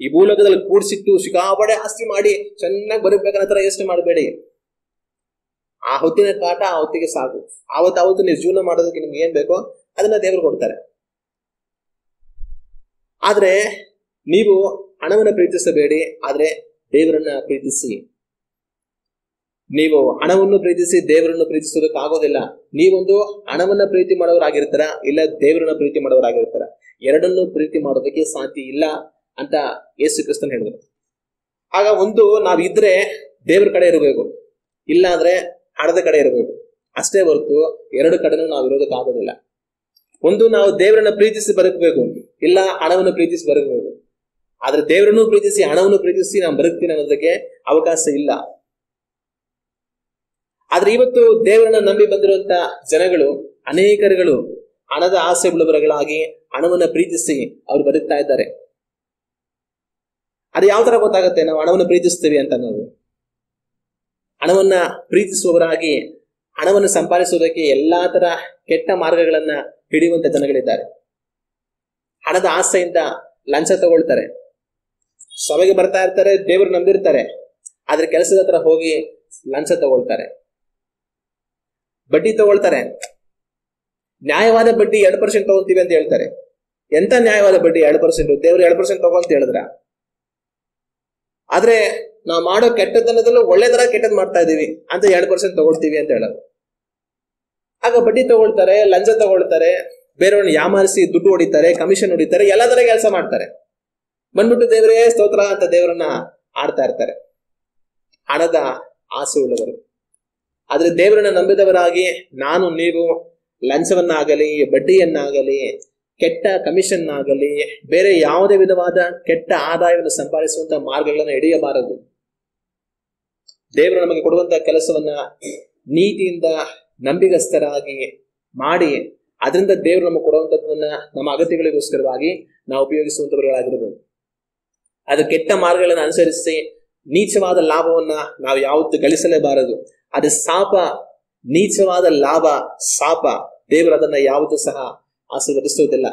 ಈ ಭೂಲೋಕದಲ್ಲಿ ಕೂಡ್ಸಿಟ್ಟು ಸಿಕ್ಕಾಪಡೆ ಆಸ್ತಿ ಮಾಡಿ ಚೆನ್ನಾಗಿ ಬದುಕಬೇಕನ್ನ ತರ ಯೋಚನೆ ಮಾಡಬೇಡಿ. ಆ ಹೊತ್ತಿನ ಕಾಟ ಆ ಹೊತ್ತಿಗೆ ಸಾಕು. ಆವತ್ತು ನೀವು ಜೀವನ ಮಾಡೋದಕ್ಕೆ ನಿಮ್ಗೆ ಏನ್ ಬೇಕೋ ಅದನ್ನ ದೇವರು ಕೊಡ್ತಾರೆ. ಆದ್ರೆ ನೀವು ಹಣವನ್ನ ಪ್ರೀತಿಸಬೇಡಿ, ಆದ್ರೆ ದೇವರನ್ನ ಪ್ರೀತಿಸಿ. ನೀವು ಹಣವನ್ನು ಪ್ರೀತಿಸಿ ದೇವರನ್ನು ಪ್ರೀತಿಸೋದಕ್ಕೆ ಆಗೋದಿಲ್ಲ. ನೀವೊಂದು ಹಣವನ್ನ ಪ್ರೀತಿ ಮಾಡೋರಾಗಿರ್ತಾರ, ಇಲ್ಲ ದೇವರನ್ನ ಪ್ರೀತಿ ಮಾಡೋರಾಗಿರ್ತಾರ. ಎರಡನ್ನೂ ಪ್ರೀತಿ ಮಾಡೋದಕ್ಕೆ ಸಾಧ್ಯ ಇಲ್ಲ ಅಂತ ಯೇಸು ಕ್ರಿಸ್ತನ್ ಹೇಳಿದ್ರು. ಆಗ ಒಂದು ನಾವಿದ್ರೆ ದೇವ್ರ ಕಡೆ ಇರಬೇಕು, ಇಲ್ಲ ಅಂದ್ರೆ ಹಣದ ಕಡೆ ಇರಬೇಕು ಅಷ್ಟೇ ಹೊರತು ಎರಡು ಕಡೆನೂ ನಾವು ಇರೋದಕ್ಕಾಗೋದಿಲ್ಲ. ಒಂದು ನಾವು ದೇವರನ್ನ ಪ್ರೀತಿಸಿ ಬದುಕಬೇಕು, ಇಲ್ಲ ಹಣವನ್ನು ಪ್ರೀತಿಸಿ ಬದುಕಬೇಕು. ಆದ್ರೆ ದೇವರನ್ನು ಪ್ರೀತಿಸಿ ಹಣವನ್ನು ಪ್ರೀತಿಸಿ ನಾನು ಬದುಕ್ತೀನಿ ಅನ್ನೋದಕ್ಕೆ ಅವಕಾಶ ಇಲ್ಲ. ಆದ್ರೆ ಇವತ್ತು ದೇವರನ್ನ ನಂಬಿ ಬಂದಿರುವಂತ ಜನಗಳು ಅನೇಕರುಗಳು ಹಣದ ಆಸೆ ಉಳ್ಳವರುಗಳಾಗಿ ಹಣವನ್ನ ಪ್ರೀತಿಸಿ ಅವ್ರು ಬದುಕ್ತಾ ಇದ್ದಾರೆ. ಅದು ಯಾವ ತರ ಗೊತ್ತಾಗುತ್ತೆ ನಾವು ಹಣವನ್ನು ಪ್ರೀತಿಸ್ತೀವಿ ಅಂತ ಅನ್ನೋದು? ಹಣವನ್ನ ಪ್ರೀತಿಸುವವರಾಗಿ ಹಣವನ್ನು ಸಂಪಾದಿಸುವುದಕ್ಕೆ ಎಲ್ಲಾ ತರ ಕೆಟ್ಟ ಮಾರ್ಗಗಳನ್ನ ಹಿಡಿಯುವಂತ ಜನಗಳಿದ್ದಾರೆ. ಹಣದ ಆಸೆಯಿಂದ ಲಂಚ ತಗೊಳ್ತಾರೆ, ಸಭೆಗೆ ಬರ್ತಾ ಇರ್ತಾರೆ, ದೇವರು ನಂಬಿರ್ತಾರೆ, ಆದ್ರೆ ಕೆಲಸದ ಹತ್ರ ಹೋಗಿ ಲಂಚ ತಗೊಳ್ತಾರೆ, ಬಡ್ಡಿ ತಗೊಳ್ತಾರೆ. ನ್ಯಾಯವಾದ ಬಡ್ಡಿ 2% ತಗೊಳ್ತೀವಿ ಅಂತ ಹೇಳ್ತಾರೆ. ಎಂತ ನ್ಯಾಯವಾದ ಬಡ್ಡಿ 2%? ದೇವರು 2% ತಗೊಂತ ಹೇಳಿದ್ರ? ಆದ್ರೆ ನಾವು ಮಾಡೋ ಕೆಟ್ಟತನದಲ್ಲೂ ಒಳ್ಳೆದರ ಕೆಟ್ಟದ್ ಮಾಡ್ತಾ ಇದೀವಿ ಅಂತ 2% ತಗೊಳ್ತೀವಿ ಅಂತ ಹೇಳೋದು. ಆಗ ಬಡ್ಡಿ ತಗೊಳ್ತಾರೆ, ಲಂಚ ತಗೊಳ್ತಾರೆ, ಬೇರೆಯವ್ರನ್ನ ಯಾಮಾರಿಸಿ ದುಡ್ಡು ಹೊಡಿತಾರೆ, ಕಮಿಷನ್ ಹೊಡಿತಾರೆ, ಎಲ್ಲ ತರ ಕೆಲಸ ಮಾಡ್ತಾರೆ. ಬಂದ್ಬಿಟ್ಟು ದೇವರೇ ಸ್ತೋತ್ರ ಅಂತ ದೇವರನ್ನ ಆಡ್ತಾ ಇರ್ತಾರೆ. ಹಣದ ಆಸೆ ಉಳ್ಳವರು. ಆದ್ರೆ ದೇವರನ್ನ ನಂಬಿದವರಾಗಿ ನಾನು ನೀವು ಲಂಚವನ್ನಾಗಲಿ, ಬಡ್ಡಿಯನ್ನಾಗಲಿ, ಕೆಟ್ಟ ಕಮಿಷನ್ ಆಗಲಿ, ಬೇರೆ ಯಾವುದೇ ವಿಧವಾದ ಕೆಟ್ಟ ಆದಾಯವನ್ನು ಸಂಪಾದಿಸುವಂತ ಮಾರ್ಗಗಳನ್ನ ಹಿಡಿಯಬಾರದು. ದೇವರು ನಮಗೆ ಕೊಡುವಂತಹ ಕೆಲಸವನ್ನ ನೀತಿಯಿಂದ ನಂಬಿಗಸ್ತರಾಗಿ ಮಾಡಿ ಅದರಿಂದ ದೇವರು ನಮಗೆ ಕೊಡುವಂತದ್ದನ್ನ ನಮ್ಮ ಅಗತ್ಯಗಳಿಗೋಸ್ಕರವಾಗಿ ನಾವು ಉಪಯೋಗಿಸುವಂತವர்களಾಗಿರಬಹುದು. ಅದು ಕೆಟ್ಟ ಮಾರ್ಗಗಳನ್ನು ಅನುಸರಿಸಿ ನೀಚವಾದ ಲಾಭವನ್ನ ನಾವು ಯಾವತ್ತೂ ಗಳಿಸಲೇಬಾರದು. ಅದು ಶಾಪ, ನೀಚವಾದ ಲಾಭ ಶಾಪ. ದೇವರು ಅದನ್ನ ಯಾವತ್ತೂ ಸಹ ಆಶೀರ್ವದಿಸುವುದಿಲ್ಲ.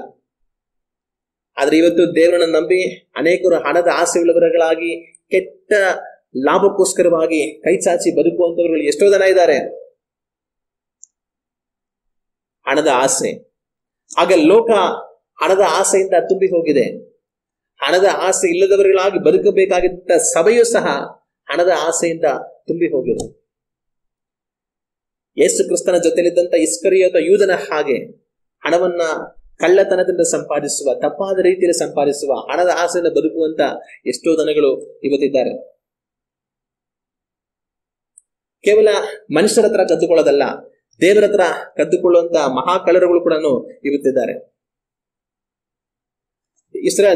ಆದ್ರೆ ಇವತ್ತು ದೇವರನ್ನ ನಂಬಿ ಅನೇಕರು ಹಣದ ಆಸೆಯುಳ್ಳವರುಗಳಾಗಿ ಕೆಟ್ಟ ಲಾಭಕ್ಕೋಸ್ಕರವಾಗಿ ಕೈ ಚಾಚಿ ಬದುಕುವಂತವರು ಎಷ್ಟೋ ಜನ ಇದ್ದಾರೆ. ಹಣದ ಆಸೆ. ಆಗ ಲೋಕ ಹಣದ ಆಸೆಯಿಂದ ತುಂಬಿ ಹೋಗಿದೆ. ಹಣದ ಆಸೆ ಇಲ್ಲದವರುಗಳಾಗಿ ಬದುಕಬೇಕಾಗಿದ್ದ ಸಭೆಯೂ ಸಹ ಹಣದ ಆಸೆಯಿಂದ ತುಂಬಿ ಹೋಗಿದೆ. ಯೇಸು ಕ್ರಿಸ್ತನ ಜೊತೆಲಿದ್ದಂತ ಇಸ್ಕರಿಯೋತ ಯೂದನ ಹಾಗೆ ಹಣವನ್ನ ಕಳ್ಳತನದಿಂದ ಸಂಪಾದಿಸುವ, ತಪ್ಪಾದ ರೀತಿಯಲ್ಲಿ ಸಂಪಾದಿಸುವ, ಹಣದ ಆಸೆಯಿಂದ ಬದುಕುವಂತ ಎಷ್ಟೋ ಜನಗಳು ಇವತ್ತಿದ್ದಾರೆ. ಕೇವಲ ಮನುಷ್ಯರ ಹತ್ರ ಕದ್ದುಕೊಳ್ಳೋದಲ್ಲ, ದೇವರ ಹತ್ರ ಕದ್ದುಕೊಳ್ಳುವಂತ ಮಹಾಕಳ್ಳರುಗಳು ಕೂಡ ಇವತ್ತಿದ್ದಾರೆ.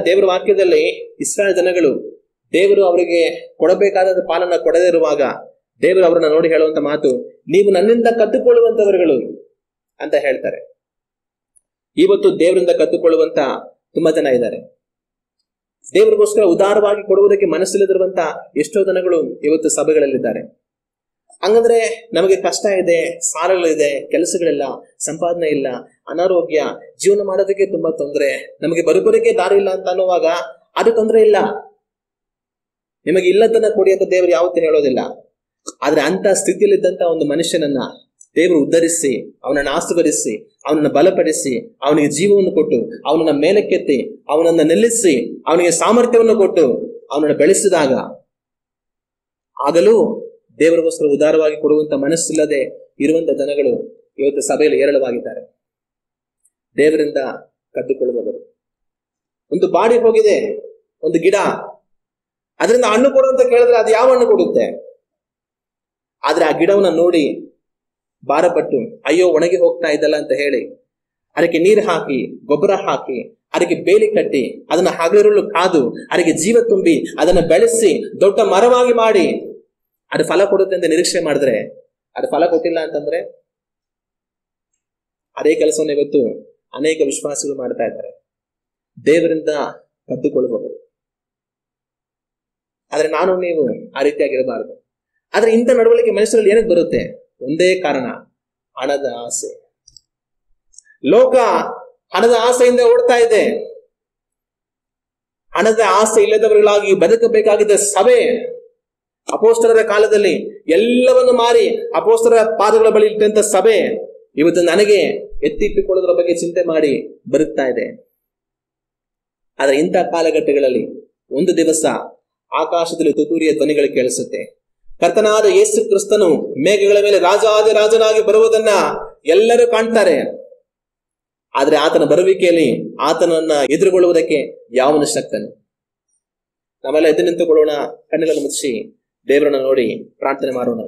ದೇವರ ವಾಕ್ಯದಲ್ಲಿ ಇಸ್ರಾಯೇಲ್ ಜನಗಳು ದೇವರು ಅವರಿಗೆ ಕೊಡಬೇಕಾದ ಪಾಲನ್ನ ಕೊಡದೇ ಇರುವಾಗ ದೇವರು ಅವರನ್ನ ನೋಡಿ ಹೇಳುವಂತ ಮಾತು, ನೀವು ನನ್ನಿಂದ ಕದ್ದುಕೊಳ್ಳುವಂತವರುಗಳು ಅಂತ ಹೇಳ್ತಾರೆ. ಇವತ್ತು ದೇವರಿಂದ ಕದ್ದುಕೊಳ್ಳುವಂತ ತುಂಬಾ ಜನ ಇದ್ದಾರೆ. ದೇವರಿಗೋಸ್ಕರ ಉದಾರವಾಗಿ ಕೊಡುವುದಕ್ಕೆ ಮನಸ್ಸಿಲ್ಲದಿರುವಂತ ಎಷ್ಟೋ ಜನಗಳು ಇವತ್ತು ಸಭೆಗಳಲ್ಲಿದ್ದಾರೆ. ಹಂಗಂದ್ರೆ ನಮಗೆ ಕಷ್ಟ ಇದೆ, ಸಾಲಗಳಿದೆ, ಕೆಲಸಗಳಿಲ್ಲ, ಸಂಪಾದನೆ ಇಲ್ಲ, ಅನಾರೋಗ್ಯ, ಜೀವನ ಮಾಡೋದಕ್ಕೆ ತುಂಬಾ ತೊಂದರೆ, ನಮಗೆ ಬದುಕೋದಕ್ಕೆ ದಾರಿ ಇಲ್ಲ ಅಂತ ಅನ್ನುವಾಗ ಅದು ತೊಂದರೆ ಇಲ್ಲ. ನಿಮಗೆ ಇಲ್ಲದನ್ನ ಕೊಡಿ ಅಂತ ದೇವರು ಯಾವತ್ತೂ ಹೇಳೋದಿಲ್ಲ. ಆದ್ರೆ ಅಂತ ಸ್ಥಿತಿಯಲ್ಲಿದ್ದಂತ ಒಂದು ಮನುಷ್ಯನನ್ನ ದೇವರು ಉದ್ಧರಿಸಿ, ಅವನನ್ನು ಆಶೀರ್ವದಿಸಿ, ಅವನನ್ನ ಬಲಪಡಿಸಿ, ಅವನಿಗೆ ಜೀವವನ್ನು ಕೊಟ್ಟು, ಅವನನ್ನ ಮೇಲಕ್ಕೆತ್ತಿ, ಅವನನ್ನ ನಿಲ್ಲಿಸಿ, ಅವನಿಗೆ ಸಾಮರ್ಥ್ಯವನ್ನು ಕೊಟ್ಟು ಅವನನ್ನು ಬೆಳೆಸಿದಾಗ ಆಗಲೂ ದೇವರಿಗೋಸ್ಕರ ಉದಾರವಾಗಿ ಕೊಡುವಂತ ಮನಸ್ಸಿಲ್ಲದೆ ಇರುವಂತ ಜನಗಳು ಇವತ್ತು ಸಭೆಯಲ್ಲಿ ಹೇರಳವಾಗಿದ್ದಾರೆ. ದೇವರಿಂದ ಕದ್ದುಕೊಳ್ಳುವವರು. ಒಂದು ಬಾಡಿ ಹೋಗಿದೆ, ಒಂದು ಗಿಡ, ಅದರಿಂದ ಹಣ್ಣು ಕೊಡು ಅಂತ ಕೇಳಿದ್ರೆ ಅದು ಯಾವ ಹಣ್ಣು ಕೊಡುತ್ತೆ? ಆದ್ರೆ ಆ ಗಿಡವನ್ನ ನೋಡಿ ಭಾರಪಟ್ಟು ಅಯ್ಯೋ ಒಣಗಿ ಹೋಗ್ತಾ ಇದ್ದಲ್ಲ ಅಂತ ಹೇಳಿ ಅದಕ್ಕೆ ನೀರು ಹಾಕಿ, ಗೊಬ್ಬರ ಹಾಕಿ, ಅದಕ್ಕೆ ಬೇಲಿ ಕಟ್ಟಿ, ಅದನ್ನ ಹಗಲಿರುಳು ಕಾದು, ಅದಕ್ಕೆ ಜೀವ ತುಂಬಿ, ಅದನ್ನ ಬೆಳೆಸಿ ದೊಡ್ಡ ಮರವಾಗಿ ಮಾಡಿ ಅದು ಫಲ ಕೊಡುತ್ತೆ ಅಂತ ನಿರೀಕ್ಷೆ ಮಾಡಿದ್ರೆ ಅದು ಫಲ ಕೊಟ್ಟಿಲ್ಲ ಅಂತಂದ್ರೆ ಅದೇ ಕೆಲಸವನ್ನು ಇವತ್ತು ಅನೇಕ ವಿಶ್ವಾಸಿಗಳು ಮಾಡ್ತಾ ಇದ್ದಾರೆ. ದೇವರಿಂದ ಕದ್ದುಕೊಳ್ಳಬಹುದು. ಆದ್ರೆ ನಾನು ನೀವು ಆ ರೀತಿಯಾಗಿರಬಾರದು. ಆದ್ರೆ ಇಂಥ ನಡವಳಿಕೆ ಮನುಷ್ಯರಲ್ಲಿ ಏನಕ್ಕೆ ಬರುತ್ತೆ? ಒಂದೇ ಕಾರಣ, ಹಣದ ಆಸೆ. ಲೋಕ ಹಣದ ಆಸೆಯಿಂದ ಓಡ್ತಾ ಇದೆ. ಹಣದ ಆಸೆ ಇಲ್ಲದವರುಗಳಾಗಿ ಬದುಕಬೇಕಾಗಿದ್ದ ಸಭೆ ಅಪೊಸ್ತಲರ ಕಾಲದಲ್ಲಿ ಎಲ್ಲವನ್ನು ಮಾರಿ ಅಪೊಸ್ತಲರ ಪಾದಗಳ ಬಳಿ ಇಟ್ಟಂತ ಸಭೆ ಇವತ್ತು ನನಗೆ ಎತ್ತಿಟ್ಟುಕೊಳ್ಳೋದ್ರ ಬಗ್ಗೆ ಚಿಂತೆ ಮಾಡಿ ಬರುತ್ತಾ ಇದೆ. ಆದ್ರೆ ಇಂಥ ಕಾಲಘಟ್ಟಗಳಲ್ಲಿ ಒಂದು ದಿವಸ ಆಕಾಶದಲ್ಲಿ ತುತ್ತೂರಿಯ ಧ್ವನಿಗಳು ಕೇಳಿಸುತ್ತೆ. ಕರ್ತನಾದ ಯೇಸು ಕ್ರಿಸ್ತನು ಮೇಘಗಳ ಮೇಲೆ ರಾಜಾದಿರಾಜನಾಗಿ ಬರುವುದನ್ನ ಎಲ್ಲರೂ ಕಾಣ್ತಾರೆ. ಆದ್ರೆ ಆತನ ಬರುವಿಕೆಯಲ್ಲಿ ಆತನನ್ನ ಎದುರುಗೊಳ್ಳುವುದಕ್ಕೆ ಯಾವನು ಶಕ್ತನು? ನಾವೆಲ್ಲ ಎದ್ದು ನಿಂತುಕೊಳ್ಳೋಣ, ಕಣ್ಣುಗಳನ್ನು ಮುಚ್ಚಿ ದೇವರನ್ನ ನೋಡಿ ಪ್ರಾರ್ಥನೆ ಮಾಡೋಣ.